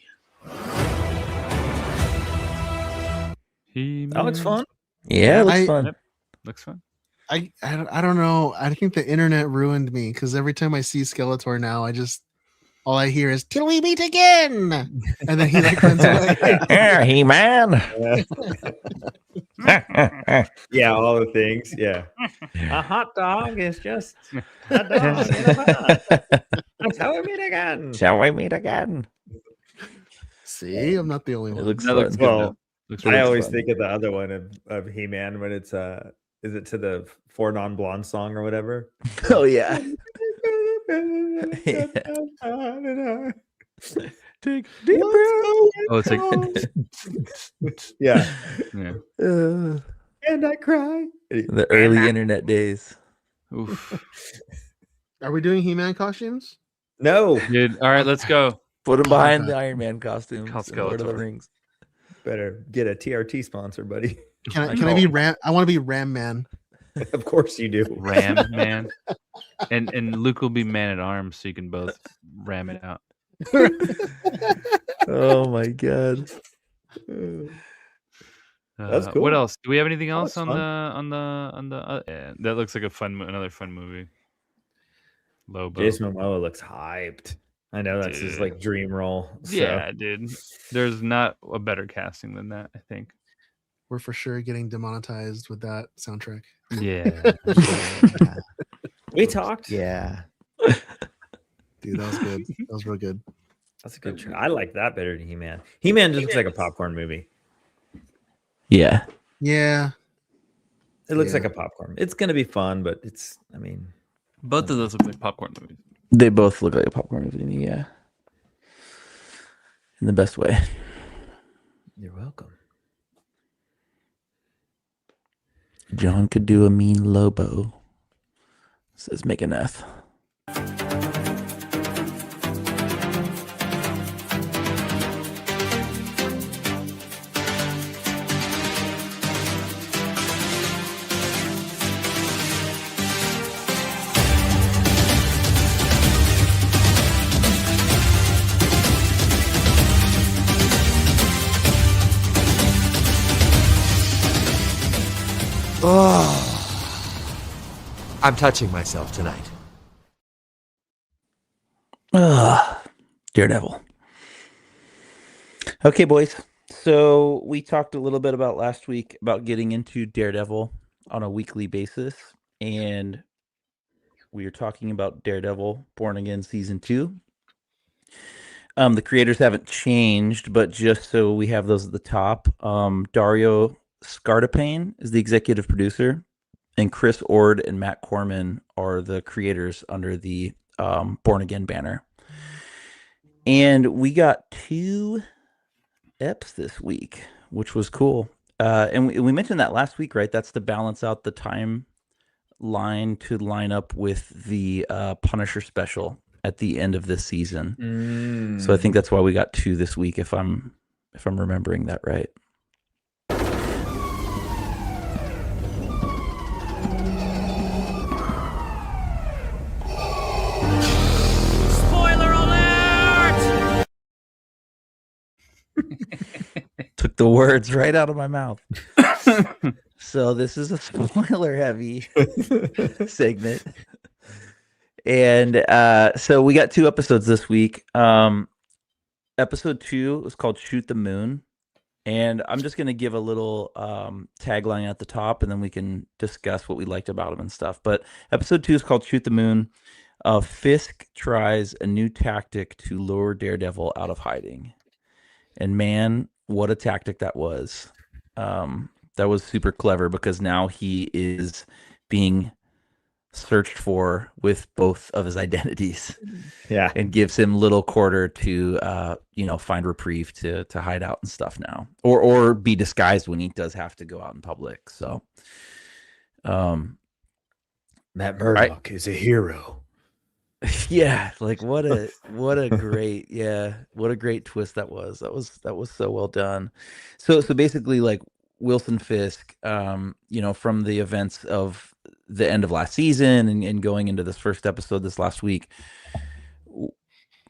He-Man. That looks fun. Yeah, it looks I- fun. Looks fun. I don't know. I think the internet ruined me because every time I see Skeletor now, all I hear is "Till we meet again," and then he like runs away. Yeah, He-Man. Yeah, all the things. Yeah. A hot dog is just a dog in a hot. That's how we meet again. Shall we meet again? See, I'm not the only It one. looks That looks fun. good. Well, though. Looks I really always fun. think of the other one of He-Man when it's is it to the Four Non-Blonde song or whatever? Oh yeah. Take deep Oh, it's like Yeah. yeah. breath. And I cry. The early internet days. Oof. Are we doing He-Man costumes? No. Dude, all right, let's go. Put him behind the Iron Man costumes. Call in Lord of the Skeletor. Rings. Better get a TRT sponsor, buddy. Can I be Ram? I want to be Ram Man. Of course you do. Ram Man. And Luke will be Man at Arms, so you can both ram it out. Oh my god. That's cool. What else? Do we have anything Oh, else that's on fun. the? Yeah, that looks like another fun movie. Lobo. Jason Momoa looks hyped. I know that's his Dude. like dream role. So. Yeah, dude. There's not a better casting than that, I think. We're for sure getting demonetized with that soundtrack. Yeah. We talked. Yeah. Dude, that was good. That was real good. That's a good. I like that better than He-Man. He-Man just looks like a popcorn movie. Yeah. Yeah. It looks Yeah. like a popcorn. It's gonna be fun, but it's. I mean, Both of those look like popcorn movies. They both look like a popcorn movie to me, yeah. In the best way. you're welcome. John could do a mean Lobo. Says Meganeth. I'm touching myself tonight. Daredevil. Okay, boys. So we talked a little bit about last week about getting into Daredevil on a weekly basis. And we are talking about Daredevil Born Again Season 2. The creators haven't changed, but just so we have those at the top, Dario Scartapane is the executive producer, and Chris Ord and Matt Corman are the creators under the Born Again banner. And we got 2 eps this week, which was cool. And we mentioned that last week, right? That's to balance out the timeline to line up with the Punisher special at the end of this season. So I think that's why we got 2 this week, if I'm if I'm remembering that right. Spoiler alert! Took the words right out of my mouth. So this is a spoiler heavy segment. And so we got 2 episodes this week. Episode 2 was called Shoot the Moon. And I'm just going to give a little tagline at the top, and then we can discuss what we liked about him and stuff. But episode 2 is called Shoot the Moon. Fisk tries a new tactic to lure Daredevil out of hiding. And man, what a tactic that was. That was super clever because now he is being searched for with both of his identities. Yeah. And gives him little quarter to find reprieve to hide out and stuff now. Or be disguised when he does have to go out in public. So Matt Murdock is a hero. Yeah, like what a great what a great twist that was. That was so well done. So basically, like Wilson Fisk, from the events of the end of last season and going into this first episode this last week,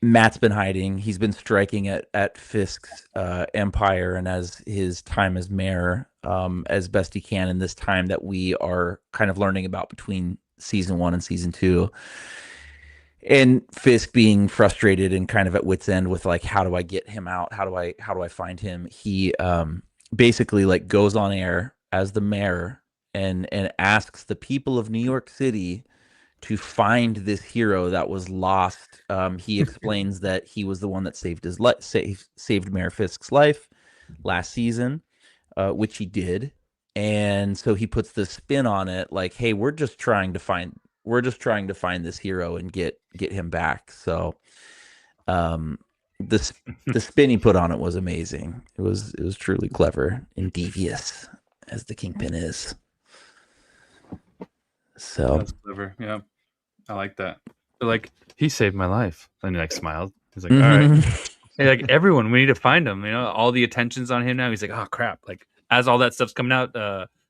Matt's been hiding. He's been striking at Fisk's empire and as his time as mayor as best he can in this time that we are kind of learning about between season 1 and season 2. And Fisk being frustrated and kind of at wit's end with like, how do I get him out? How do I find him? He basically like goes on air as the mayor and asks the people of New York City to find this hero that was lost. He explains that he was the one that saved his life, saved Mayor Fisk's life last season, which he did. And so he puts this spin on it, like, "Hey, we're just trying to find this hero and get him back." So, the spin he put on it was amazing. It was truly clever and devious, as the Kingpin is. So that's clever. Yeah, I like that. They're like, he saved my life, and he like smiled. He's like, all right. Hey, like everyone, we need to find him. All the attention's on him now. He's like, oh crap! Like as all that stuff's coming out,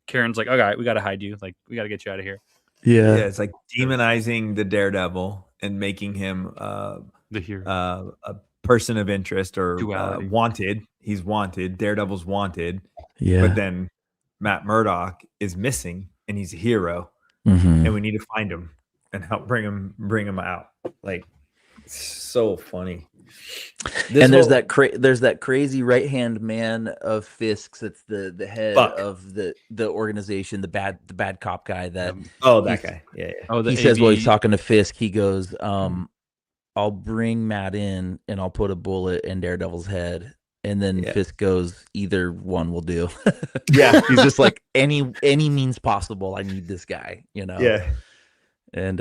Karen's like, okay, we got to hide you. Like we got to get you out of here. Yeah, it's like demonizing the Daredevil and making him the hero, a person of interest or Duality. wanted. He's wanted. Daredevil's wanted. Yeah, but then Matt Murdock is missing, and he's a hero. Mm-hmm. And we need to find him and help bring him out. Like, so funny. There's that crazy right hand man of Fisk's. It's the head Buck. of the organization, the bad cop guy. That that guy. Yeah. Oh, he says while he's talking to Fisk, he goes, "I'll bring Matt in and I'll put a bullet in Daredevil's head." And then Fisk goes, "Either one will do." Yeah, he's just like any means possible. I need this guy, Yeah, and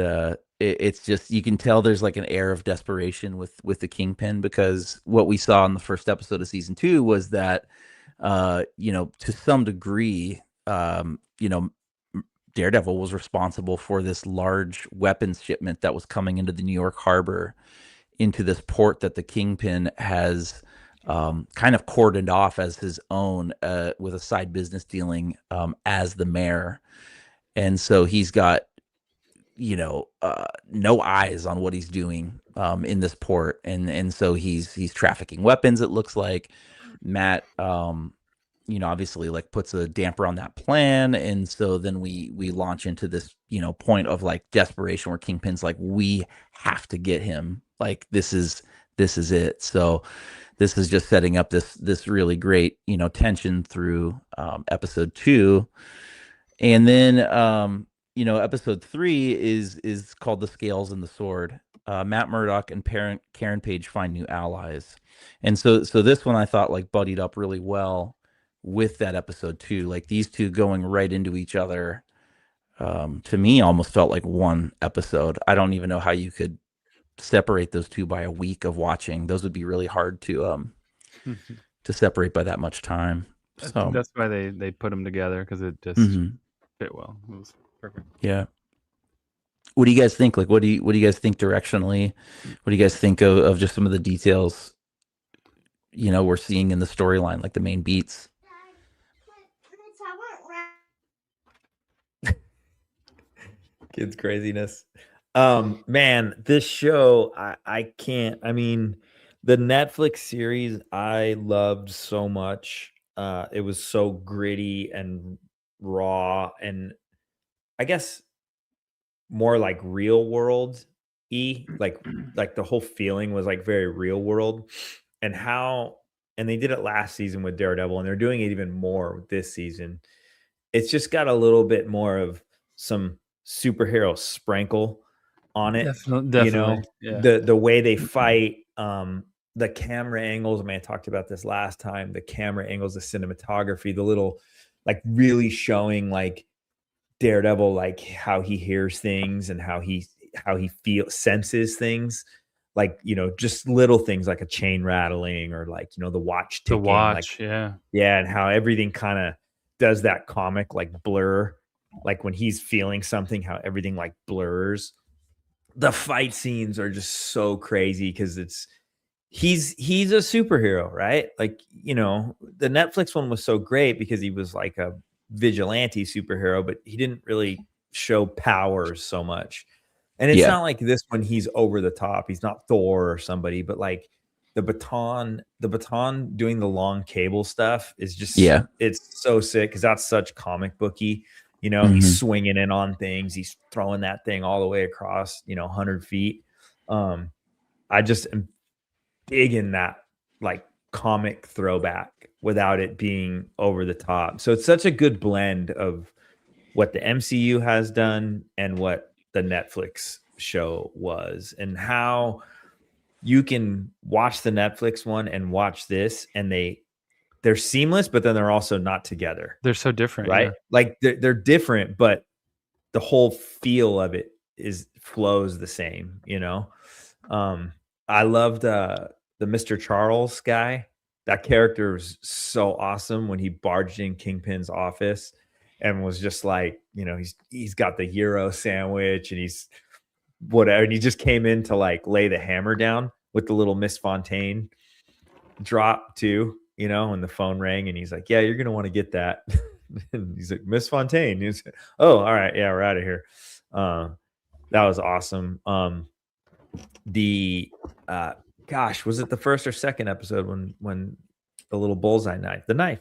it's just you can tell there's like an air of desperation with the Kingpin, because what we saw in the first episode of season 2 was that to some degree Daredevil was responsible for this large weapons shipment that was coming into the New York harbor, into this port that the Kingpin has kind of cordoned off as his own with a side business dealing as the mayor. And so he's got no eyes on what he's doing in this port, and so he's trafficking weapons. It looks like Matt obviously like puts a damper on that plan, and so then we launch into this point of like desperation where Kingpin's like, we have to get him, like this is it. So this is just setting up this really great tension through episode 2. And then episode 3 is called The Scales and the Sword. Matt Murdock and Karen Page find new allies. And so this one I thought like buddied up really well with that episode 2. Like these two going right into each other, to me almost felt like one episode. I don't even know how you could separate those two by a week of watching. Those would be really hard to separate by that much time. I So think that's why they put them together, because it just fit well. It was perfect. yeah. What do you guys think? Like, what do you guys think directionally? What do you guys think of just some of the details? we're seeing in the storyline, like the main beats. Kids craziness. Man, this show, I can't. I mean, the Netflix series I loved so much. It was so gritty and raw, and I guess more like real world like the whole feeling was like very real world, and they did it last season with Daredevil, and they're doing it even more this season. It's just got a little bit more of some superhero sprinkle on it. Definitely. Yeah. The way they fight, the camera angles. I mean, I talked about this last time. The camera angles, the cinematography, the little like really showing like Daredevil, like how he hears things and how he senses things, like just little things like a chain rattling or like the watch ticking, and how everything kind of does that comic like blur, like when he's feeling something, how everything like blurs. The fight scenes are just so crazy because he's a superhero, right? Like the Netflix one was so great because he was like a vigilante superhero, but he didn't really show powers so much. And it's not like this one he's over the top. He's not Thor or somebody, but like the baton doing the long cable stuff is just it's so sick because that's such comic booky. He's swinging in on things. He's throwing that thing all the way across 100 feet. I just am big in that like comic throwback without it being over the top. So it's such a good blend of what the MCU has done and what the Netflix show was, and how you can watch the Netflix one and watch this, and they're seamless, but then they're also not together. They're so different, right? Yeah. Like they're different, but the whole feel of it flows the same. I loved the Mr. Charles guy. That character was so awesome when he barged in Kingpin's office and was just like, he's got the gyro sandwich and he's whatever, and he just came in to like lay the hammer down with the little Miss Fontaine drop too. When the phone rang and he's like, yeah, you're going to want to get that. And he's like, Miss Fontaine. He's like, oh, all right. Yeah, we're out of here. That was awesome. Was it the first or second episode when the little bullseye knife, the knife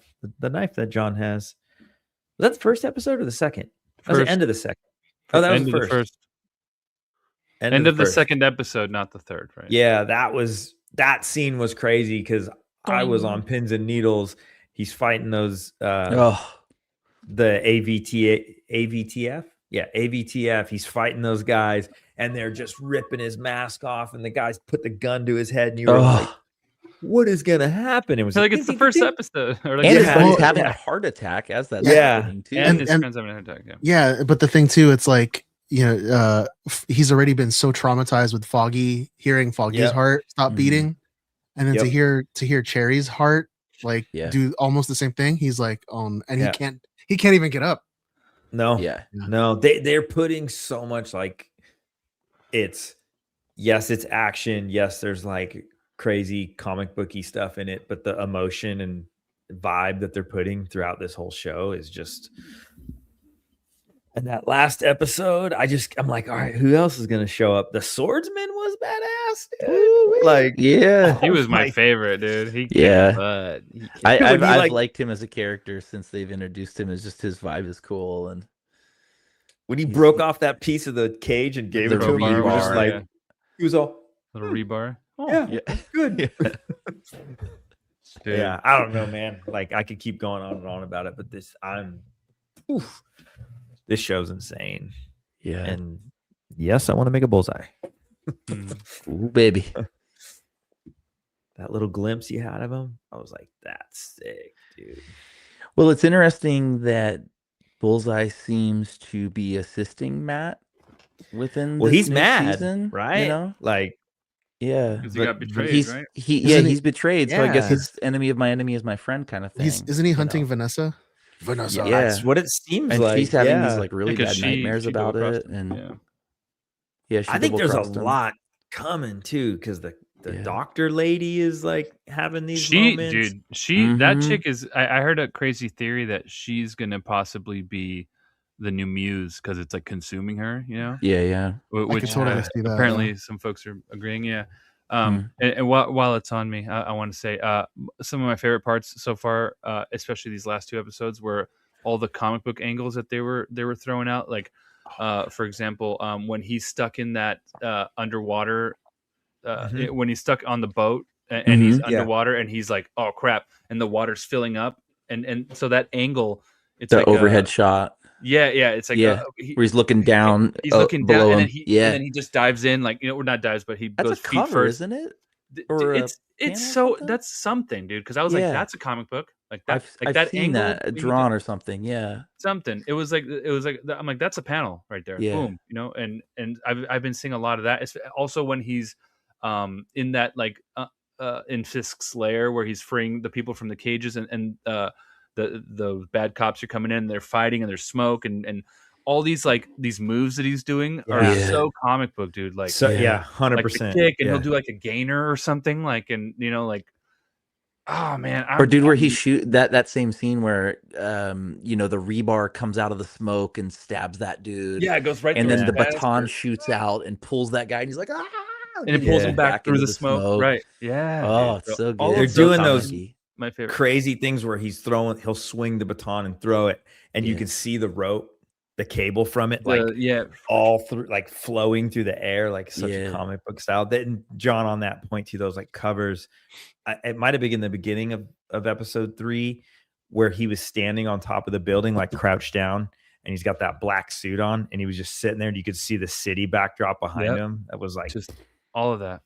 that John has, was that the first episode or the second? That was the end of the second. Oh, that was the first. End of the second episode, not the third, right? Yeah, that scene was crazy because I was on pins and needles. He's fighting those the AVTF. Yeah, AVTF. He's fighting those guys, and they're just ripping his mask off, and the guys put the gun to his head, and you were like, what is gonna happen? It was like it's the first episode. Or like, and his friend's having a heart attack as that's happening too. And his friend's having a heart attack. Yeah, but the thing too, it's like he's already been so traumatized with Foggy, hearing Foggy's heart stop beating, and then to hear Cherry's heart like do almost the same thing. He's like, and he can't even get up. No, no, they're putting so much like it's action. Yes, there's like crazy comic booky stuff in it, but the emotion and vibe that they're putting throughout this whole show is just. And that last episode, I'm like, all right, who else is gonna show up? The Swordsman was badass, dude. Like, he was my favorite, dude. I've liked him as a character since they've introduced him. As just his vibe is cool, and when he broke off that piece of the cage and gave it to him, he was just like, he was all little rebar. Oh, yeah, good. Yeah, I don't know, man. Like, I could keep going on and on about it, but this show's insane. Yeah. And yes, I want to make a bullseye. Ooh, baby. That little glimpse you had of him, I was like, that's sick, dude. Well, it's interesting that Bullseye seems to be assisting Matt within this he's new mad, season, right? Like, yeah. Because he got betrayed, right? He's betrayed. So I guess his enemy of my enemy is my friend kind of thing. Isn't he hunting Vanessa? Yeah, that's what it seems and like. She's having these like really bad nightmares about it, I think there's a lot coming too, because the the doctor lady is like having these She, moments. dude, that chick is. I heard a crazy theory that she's gonna possibly be the new Muse because it's like consuming her. You know? Yeah. Which could totally see that, apparently yeah. some folks are agreeing. Yeah. And while it's on me, I want to say some of my favorite parts so far, especially these last 2 episodes, were all the comic book angles that they were throwing out. Like, for example, when he's stuck in that underwater, when he's stuck on the boat and he's underwater and he's like, oh crap, and the water's filling up, and so that angle, it's the like overhead shot. Yeah, it's like where he's looking down. He's looking down, below and him. then he just dives in, like, or not dives, but he That's goes a feet cover, first. isn't it? It's so that's something, dude. Because I was like, that's a comic book, like that. I've that seen angle that drawn or something. Yeah, something. It was like I'm like, that's a panel right there. Yeah. Boom, and I've been seeing a lot of that. It's also when he's in that like in Fisk's lair where he's freeing the people from the cages, and the bad cops are coming in, they're fighting, and there's smoke and all these like these moves that he's doing are so comic book, dude. Like, so 100%. Like the kick, and he'll do like a gainer or something, like, and like, oh man, or dude, where he shoot that same scene where the rebar comes out of the smoke and stabs that dude. Yeah, it goes right. And through then his the chest, baton shoots out and pulls that guy, and he's like, ah, and it pulls him back through into the smoke. Right? Yeah. Oh, dude. it's so All good. They're of doing those those my favorite crazy things where he'll swing the baton and throw it, and you can see the rope, the cable from it, like all through, like flowing through the air, like such a comic book style. Then John, on that point too, those like covers, it might have been in the beginning of episode 3 where he was standing on top of the building, like crouched down, and he's got that black suit on, and he was just sitting there, and you could see the city backdrop behind him. That was like just all of that.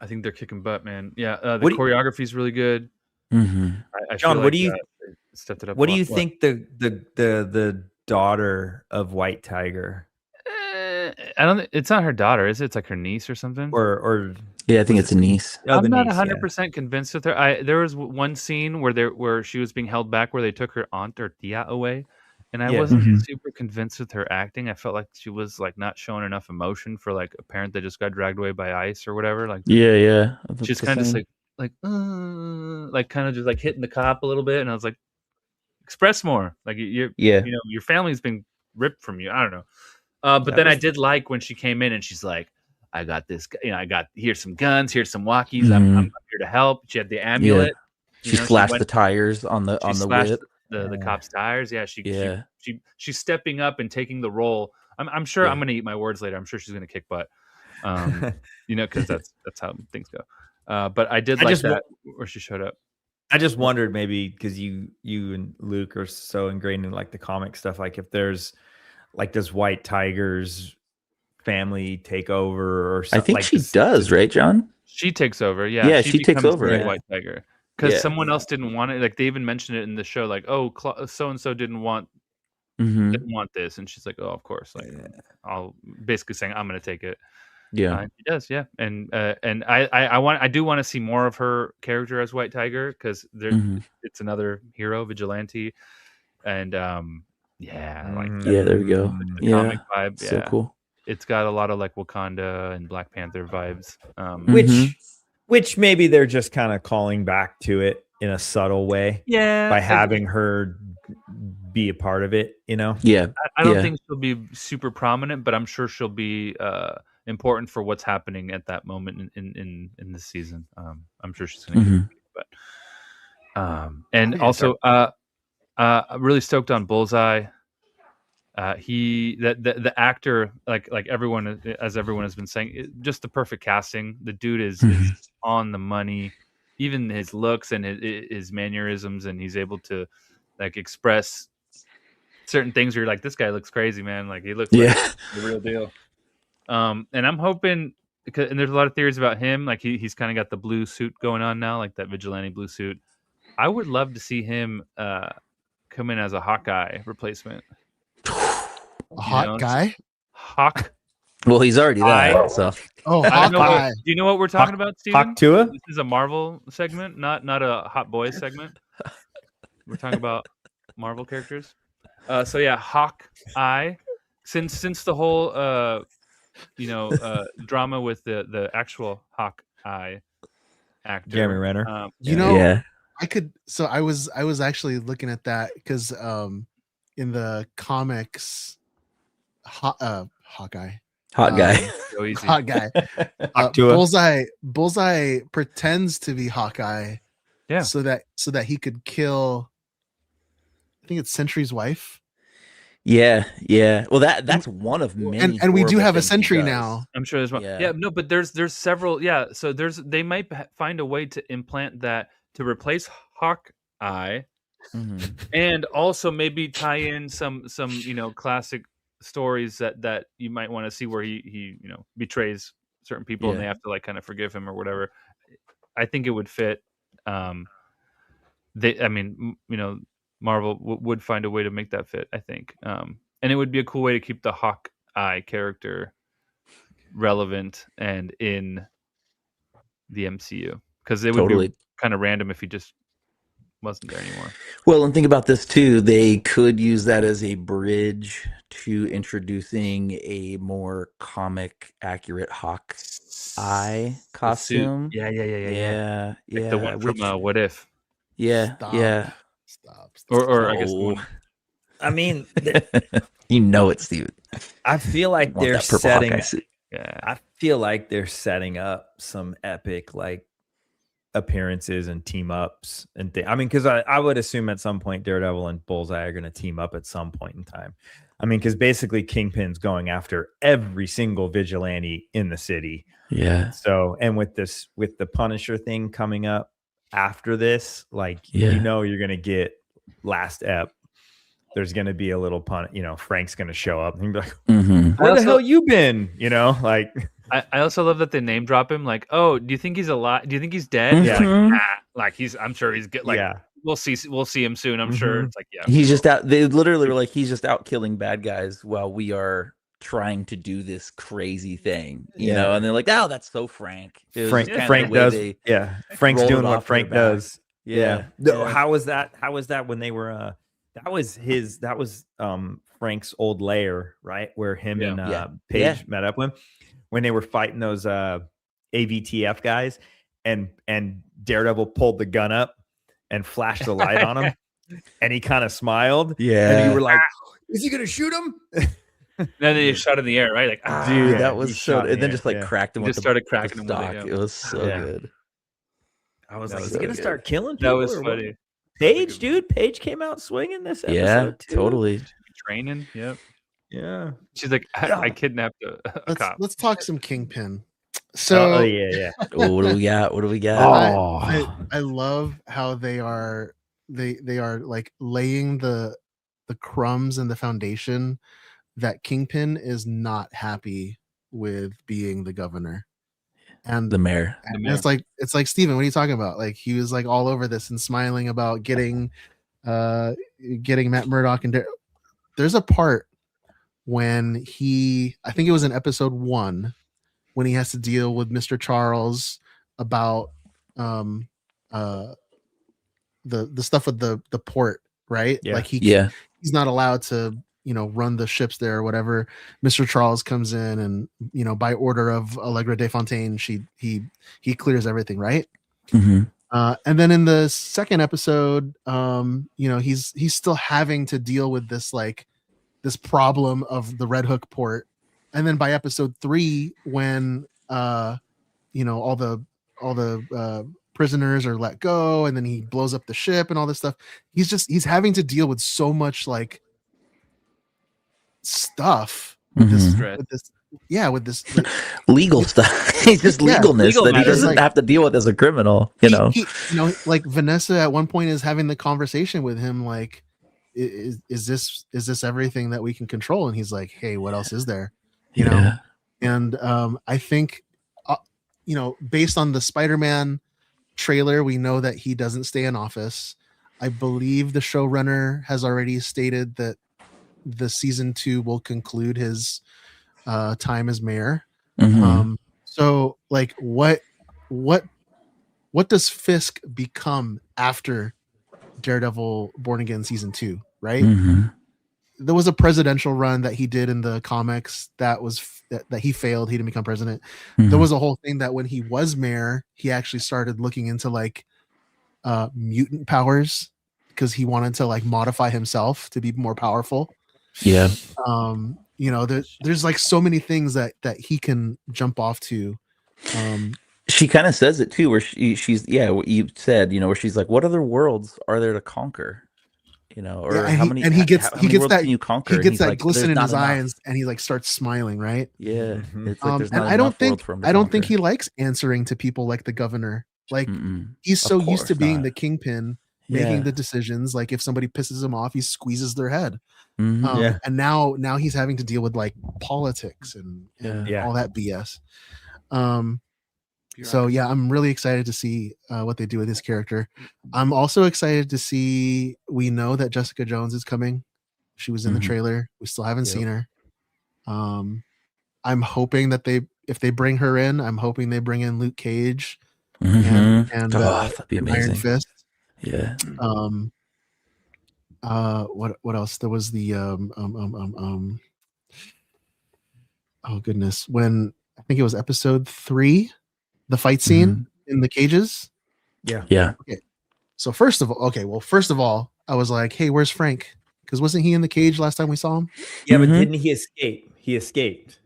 I think they're kicking butt, man. Yeah, the choreography is really good. I John, feel what do you stepped it up? What do you think the daughter of White Tiger? I don't. It's not her daughter, is it? It's like her niece or something. Or yeah, I think it's a niece. I'm not 100% convinced with her. There was one scene where she was being held back, where they took her aunt or tia away, and I wasn't super convinced with her acting. I felt like she was like not showing enough emotion for like a parent that just got dragged away by ice or whatever. Like she's kind of just like kind of just like hitting the cop a little bit, and I was like, express more. Like your family's been ripped from you. I don't know. But then I did like when she came in and she's like, I got this, here's some guns, here's some walkies. I'm here to help. She had the amulet. She slashed the tires on the whip. The cop's tires. Yeah. She's stepping up and taking the role. I'm sure I'm going to eat my words later. I'm sure she's going to kick butt. Cause that's how things go. But I did like that where she showed up. I just wondered, maybe because you and Luke are so ingrained in like the comic stuff, like if there's like, does White Tiger's family take over or something? I think she does, right, John? She takes over. Yeah. Yeah, she takes over. Right? White Tiger. Because someone else didn't want it. Like they even mentioned it in the show, like, oh, so and so didn't want this, and she's like, oh, of course. Like, I'll basically saying I'm going to take it. Yeah, she does. Yeah, and I do want to see more of her character as White Tiger, because it's another hero vigilante, and there we go. The comic vibe. So cool. It's got a lot of like Wakanda and Black Panther vibes. Which maybe they're just kind of calling back to it in a subtle way. Yeah. By having her be a part of it, Yeah. I don't think she'll be super prominent, but I'm sure she'll be important for what's happening at that moment in this season. I'm sure she's going to and also I'm really stoked on Bullseye. The actor, like everyone, as everyone has been saying, just the perfect casting. The dude is on the money, even his looks and his mannerisms, and he's able to like express certain things where you're like, this guy looks crazy, man. Like he looks like the real deal. And I'm hoping, and there's a lot of theories about him. Like he's kind of got the blue suit going on now, like that vigilante blue suit. I would love to see him come in as a Hawkeye replacement. A hot guy? Hawk. Well, he's already that. So. Oh, Hawkeye. Do you know what we're talking about, Steven? Hawk Tua? This is a Marvel segment, not a Hot Boys segment. We're talking about Marvel characters. So yeah, Hawkeye. Since the whole drama with the actual Hawkeye actor, Jeremy Renner. You know, Yeah. I was actually looking at that because in the comics, Hawkeye. Hot guy. So easy. Hot guy. Bullseye pretends to be Hawkeye. Yeah. So that he could kill, I think it's Sentry's wife. Yeah. Well, that's one of many. And we do horrible have a things he Sentry does. now. I'm sure there's one. Yeah. Yeah, no, but there's several. Yeah, so they might find a way to implant that to replace Hawkeye, and also maybe tie in some classic stories that you might want to see where he betrays certain people and they have to like kind of forgive him or whatever. I think it would fit. Marvel would find a way to make that fit, I think. And it would be a cool way to keep the Hawkeye character relevant and in the MCU, because it would be kind of random if he just wasn't there anymore. Well, and think about this too. They could use that as a bridge to introducing a more comic accurate Hawkeye costume. Yeah. Yeah. Like the one from What If? Yeah. Stop. Or I guess the one. I mean, you know it, Steven. I feel like Want they're that purple setting. Hawkeye suit. Yeah. I feel like they're setting up some epic like appearances and team ups and I mean, because I would assume at some point Daredevil and Bullseye are going to team up at some point in time. I mean, because basically Kingpin's going after every single vigilante in the city. Yeah. So, and with the Punisher thing coming up after this, like you're going to get last ep. There's going to be a little Frank's going to show up and be like, where the hell you been? Like. I also love that they name drop him. Like, oh, do you think he's alive? Do you think he's dead? Yeah. Like I'm sure he's good. Like, we'll see him soon. I'm sure. It's like, yeah. He's just out. They literally were like, he's just out killing bad guys while we are trying to do this crazy thing, you know? And they're like, oh, that's so Frank. Frank does. Frank's doing what Frank does. Yeah. How was that? How was that when they were, that was Frank's old lair, right? Where him and Paige met up with him when they were fighting those AVTF guys, and Daredevil pulled the gun up and flashed the light on him, and he kind of smiled. Yeah, and you were like, "Is he gonna shoot him?" Then they shot in the air, right? Like, dude, that was so. And then just like cracked him. Just started cracking him. It was so good. I was like, "Is he gonna start killing That people?" was funny. Paige, dude, Paige came out swinging this episode. Yeah, too. totally. Training. Yep. Yeah. She's like, I kidnapped a cop. Let's talk some Kingpin. So what do we got? I love how they are like laying the crumbs and the foundation that Kingpin is not happy with being the governor and the mayor. And it's like Steven, what are you talking about? Like he was like all over this and smiling about getting Matt Murdock, and there's a part when I think it was in episode 1 when he has to deal with Mr. Charles about the stuff with the port, right? Like he's not allowed to run the ships there or whatever. Mr. Charles comes in and by order of Allegra de Fontaine, he clears everything, right? And then in the second episode, he's still having to deal with this problem of the Red Hook port. And then by episode 3, when all the prisoners are let go, and then he blows up the ship and all this stuff, he's having to deal with so much like stuff with this legal stuff. He's just legalness that he doesn't have to deal with as a criminal. Like Vanessa at one point is having the conversation with him like, is this everything that we can control? And he's like, hey, what else is there? And I think based on the Spider-Man trailer, we know that he doesn't stay in office. I believe the showrunner has already stated that the season 2 will conclude his time as mayor. So like what does Fisk become after Daredevil Born Again season 2, right? there was a presidential run that he did in the comics that he failed. He didn't become president. There was a whole thing that when he was mayor, he actually started looking into like mutant powers because he wanted to like modify himself to be more powerful. Yeah. You know, there's like so many things that he can jump off to. She kind of says it too, where she's what you said, you know, where she's like, what other worlds are there to conquer? You know, or yeah, how many worlds that can you conquer? He gets that like, glisten in his enough. eyes, and he like starts smiling, right? Yeah, it's like there's and not I don't enough think worlds for him to I don't think conquer. he likes answering to people like the governor. Like he's Of so used course to being not. the kingpin, making Yeah. the decisions. Like if somebody pisses him off, he squeezes their head. Yeah. And now he's having to deal with like politics and Yeah. all that BS. So yeah, I'm really excited to see what they do with his character. I'm also excited to see. We know that Jessica Jones is coming. She was in the trailer. We still haven't seen her. I'm hoping that if they bring her in, I'm hoping they bring in Luke Cage and that'd be amazing. Iron Fist. Yeah. What else? There was the oh goodness, when I think it was episode 3, the fight scene in the cages. Yeah. Okay. So first of all, I was like, hey, where's Frank? Because wasn't he in the cage last time we saw him? Yeah, but didn't he escape? He escaped.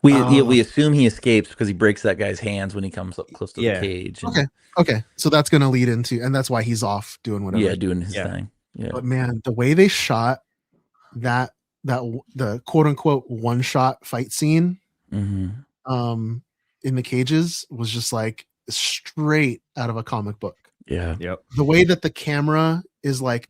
We assume he escapes because he breaks that guy's hands when he comes up close to the cage. Okay. So that's gonna lead into, and that's why he's off doing whatever. Yeah, doing his thing. Yeah. But man, the way they shot the quote unquote one shot fight scene in the cages was just like straight out of a comic book. Yeah. Yep. The way that the camera is like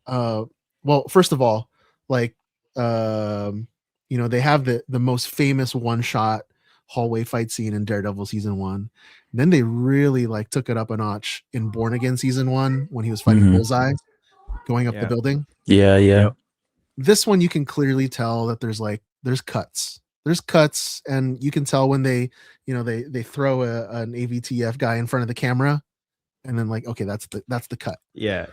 well, first of all, like you know, they have the most famous one shot hallway fight scene in Daredevil season 1. Then they really like took it up a notch in Born Again season 1 when he was fighting Bullseye going up the building. Yeah. This one you can clearly tell that there's cuts. There's cuts, and you can tell when they throw an AVTF guy in front of the camera, and then like, okay, that's the cut. Yeah.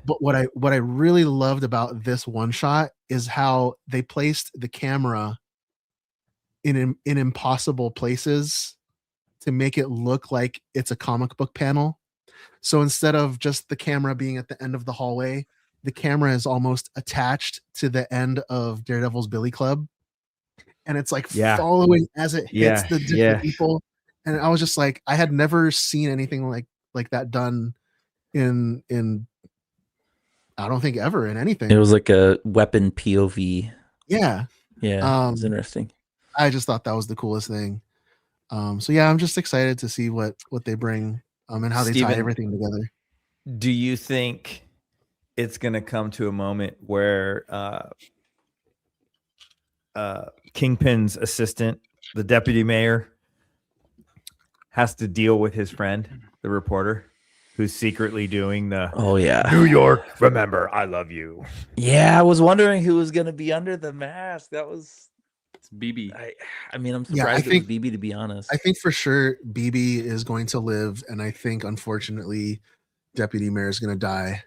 But what I really loved about this one shot is how they placed the camera in impossible places to make it look like it's a comic book panel. So instead of just the camera being at the end of the hallway, the camera is almost attached to the end of Daredevil's Billy Club. And it's like following as it hits the different people. And I was just like, I had never seen anything like that done in I don't think ever in anything. It was like a weapon POV. Yeah. It was interesting. I just thought that was the coolest thing. So yeah, I'm just excited to see what they bring and how they tie everything together. Do you think it's gonna come to a moment where Kingpin's assistant, the deputy mayor, has to deal with his friend, the reporter, who's secretly doing the New York, remember, I love you. Yeah, I was wondering who was going to be under the mask. It's BB. I mean, I'm surprised it was BB, to be honest. I think for sure BB is going to live, and I think unfortunately Deputy Mayor is going to die.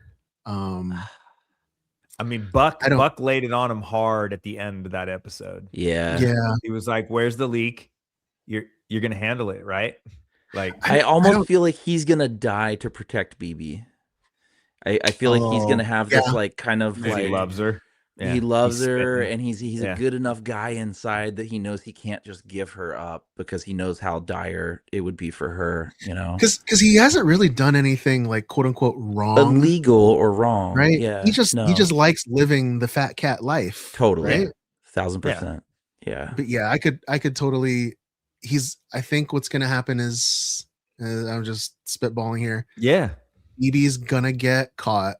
I mean, Buck laid it on him hard at the end of that episode. Yeah. He was like, "Where's the leak? You're gonna handle it, right?" Like, I almost feel like he's gonna die to protect BB. I feel like he's gonna have this like kind of like he loves her. Yeah, he loves her, and he's a good enough guy inside that he knows he can't just give her up because he knows how dire it would be for her, you know. Because he hasn't really done anything like quote unquote wrong, illegal or wrong, right? Yeah, he just likes living the fat cat life. Totally, right? 1000%. Yeah, but yeah, I could totally. I think what's gonna happen is I'm just spitballing here. Yeah, BB's gonna get caught.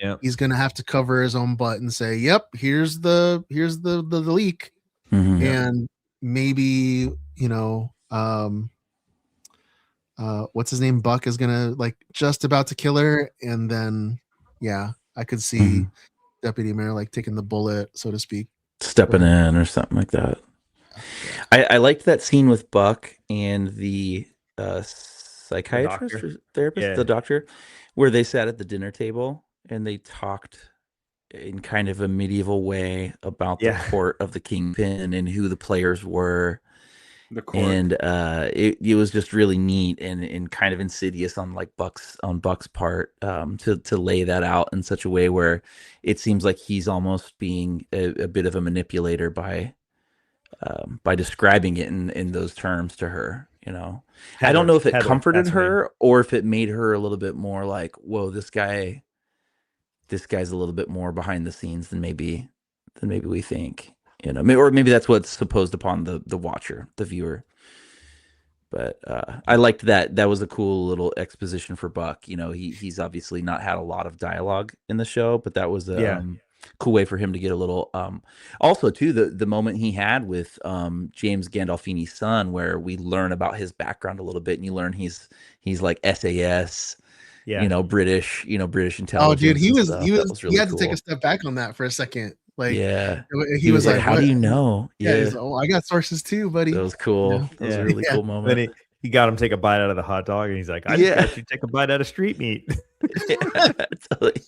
Yeah, he's gonna have to cover his own butt and say, "Yep, here's the leak," and maybe what's his name, Buck is gonna like just about to kill her, and then I could see Deputy Mayor like taking the bullet, so to speak, stepping in or something like that. I liked that scene with Buck and the psychiatrist or therapist, the doctor, where they sat at the dinner table and they talked in kind of a medieval way about the Yeah. court of the Kingpin and who the players were. The court. And it was just really neat and kind of insidious on Buck's part, to lay that out in such a way where it seems like he's almost being a bit of a manipulator by describing it in those terms to her. I don't know if it comforted that's what I mean. her or if it made her a little bit more like, whoa, this guy's a little bit more behind the scenes than maybe we think. Or maybe that's what's supposed upon the watcher, the viewer. But I liked that. That was a cool little exposition for Buck. He's obviously not had a lot of dialogue in the show, but that was a cool way for him to get a little. Also, too, the moment he had with James Gandolfini's son, where we learn about his background a little bit, and you learn he's like SAS. British intelligence. Oh, dude, he and was stuff. he That was really he had to cool. take a step back on that for a second. Like, Yeah, he was like, "How "What?" do you know?" Yeah, he's like, "Oh, I got sources too, buddy." That was cool. Yeah. That was a really cool moment. Then he got him to take a bite out of the hot dog, and he's like, "I just got you to take a bite out of street meat." Totally.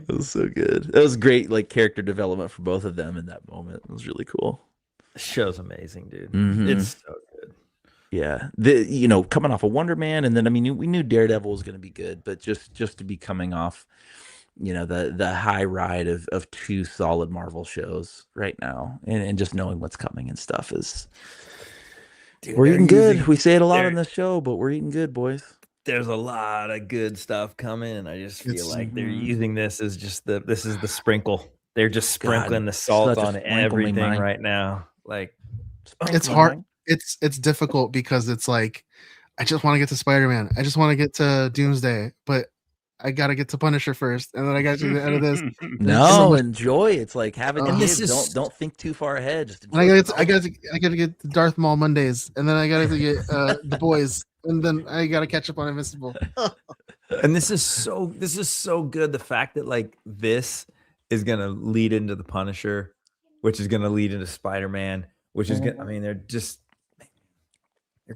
That was so good. That was great, like character development for both of them in that moment. It was really cool. The show's amazing, dude. Mhm. It's so good. Yeah, coming off of Wonder Man, and then we knew Daredevil was going to be good, but just to be coming off, the high ride of two solid Marvel shows right now, and just knowing what's coming and stuff is, Dude, we're they're eating good. using- We say it a lot they're- on this show, but we're eating good, boys. There's a lot of good stuff coming, and I just feel It's- like they're using this as just this is the sprinkle. They're just sprinkling God, the salt such a on sprinkle, everything man. right now. Like, It's hard. It's difficult because it's like, I just want to get to Spider-Man. I just want to get to Doomsday, but I gotta get to Punisher first, and then I got to the end of this. No, enjoy. It's like having And kids. this is- Don't think too far ahead. Just And I enjoy gotta get to Darth Maul Mondays, and then I gotta get the boys, and then I gotta catch up on Invincible. and this is so good. The fact that like this is gonna lead into the Punisher, which is gonna lead into Spider-Man, which is gonna. I mean, they're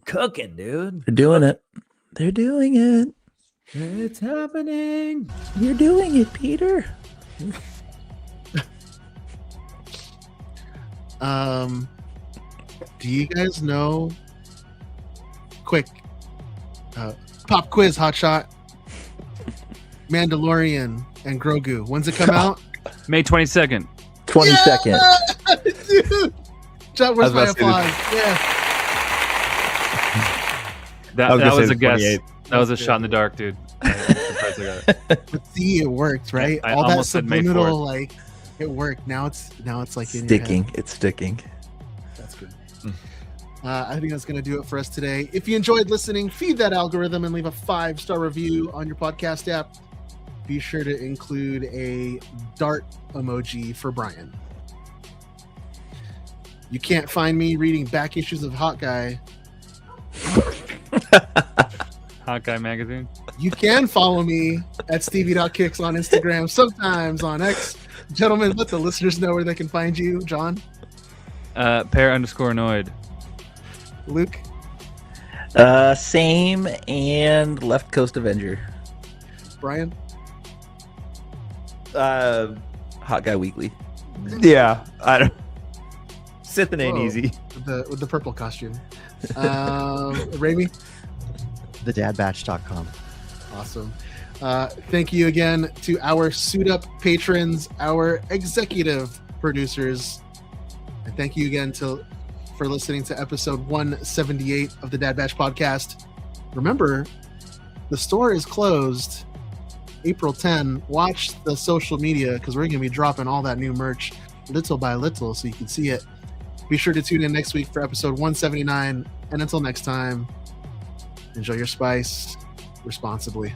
cooking, dude. They're doing it. They're doing it. It's happening. You're doing it, Peter. Do you guys know? Quick, pop quiz, hotshot. Mandalorian and Grogu. When's it come out? May 22nd. 22nd. Dude! John, where's my I was about to say applause? Yeah. That I was gonna was say a the guess. 28th. That was a shot in the dark, dude. I'm surprised I got it. But see, it worked, right? I All that almost said May subliminal, 4th. like, it worked. Now it's like in Sticking. your head. It's sticking. That's good. I think that's going to do it for us today. If you enjoyed listening, feed that algorithm and leave a 5-star review on your podcast app. Be sure to include a dart emoji for Brian. You can't find me reading back issues of Hawkeye. Hawkeye magazine. You can follow me at Stevie.Kicks on Instagram, sometimes on X. Gentlemen, let the listeners know where they can find you. John, Pair_annoyed. Luke, Same and Left Coast Avenger. Brian. Hot Guy Weekly. Yeah, I don't. Sithing ain't Whoa. easy. With the purple costume. Raimi. thedadbatch.com. Awesome. Thank you again to our Suit Up patrons, our executive producers. And thank you again for listening to episode 178 of the Dad Batch podcast. Remember, the store is closed April 10. Watch the social media because we're going to be dropping all that new merch little by little so you can see it. Be sure to tune in next week for episode 179. And until next time, enjoy your spice responsibly.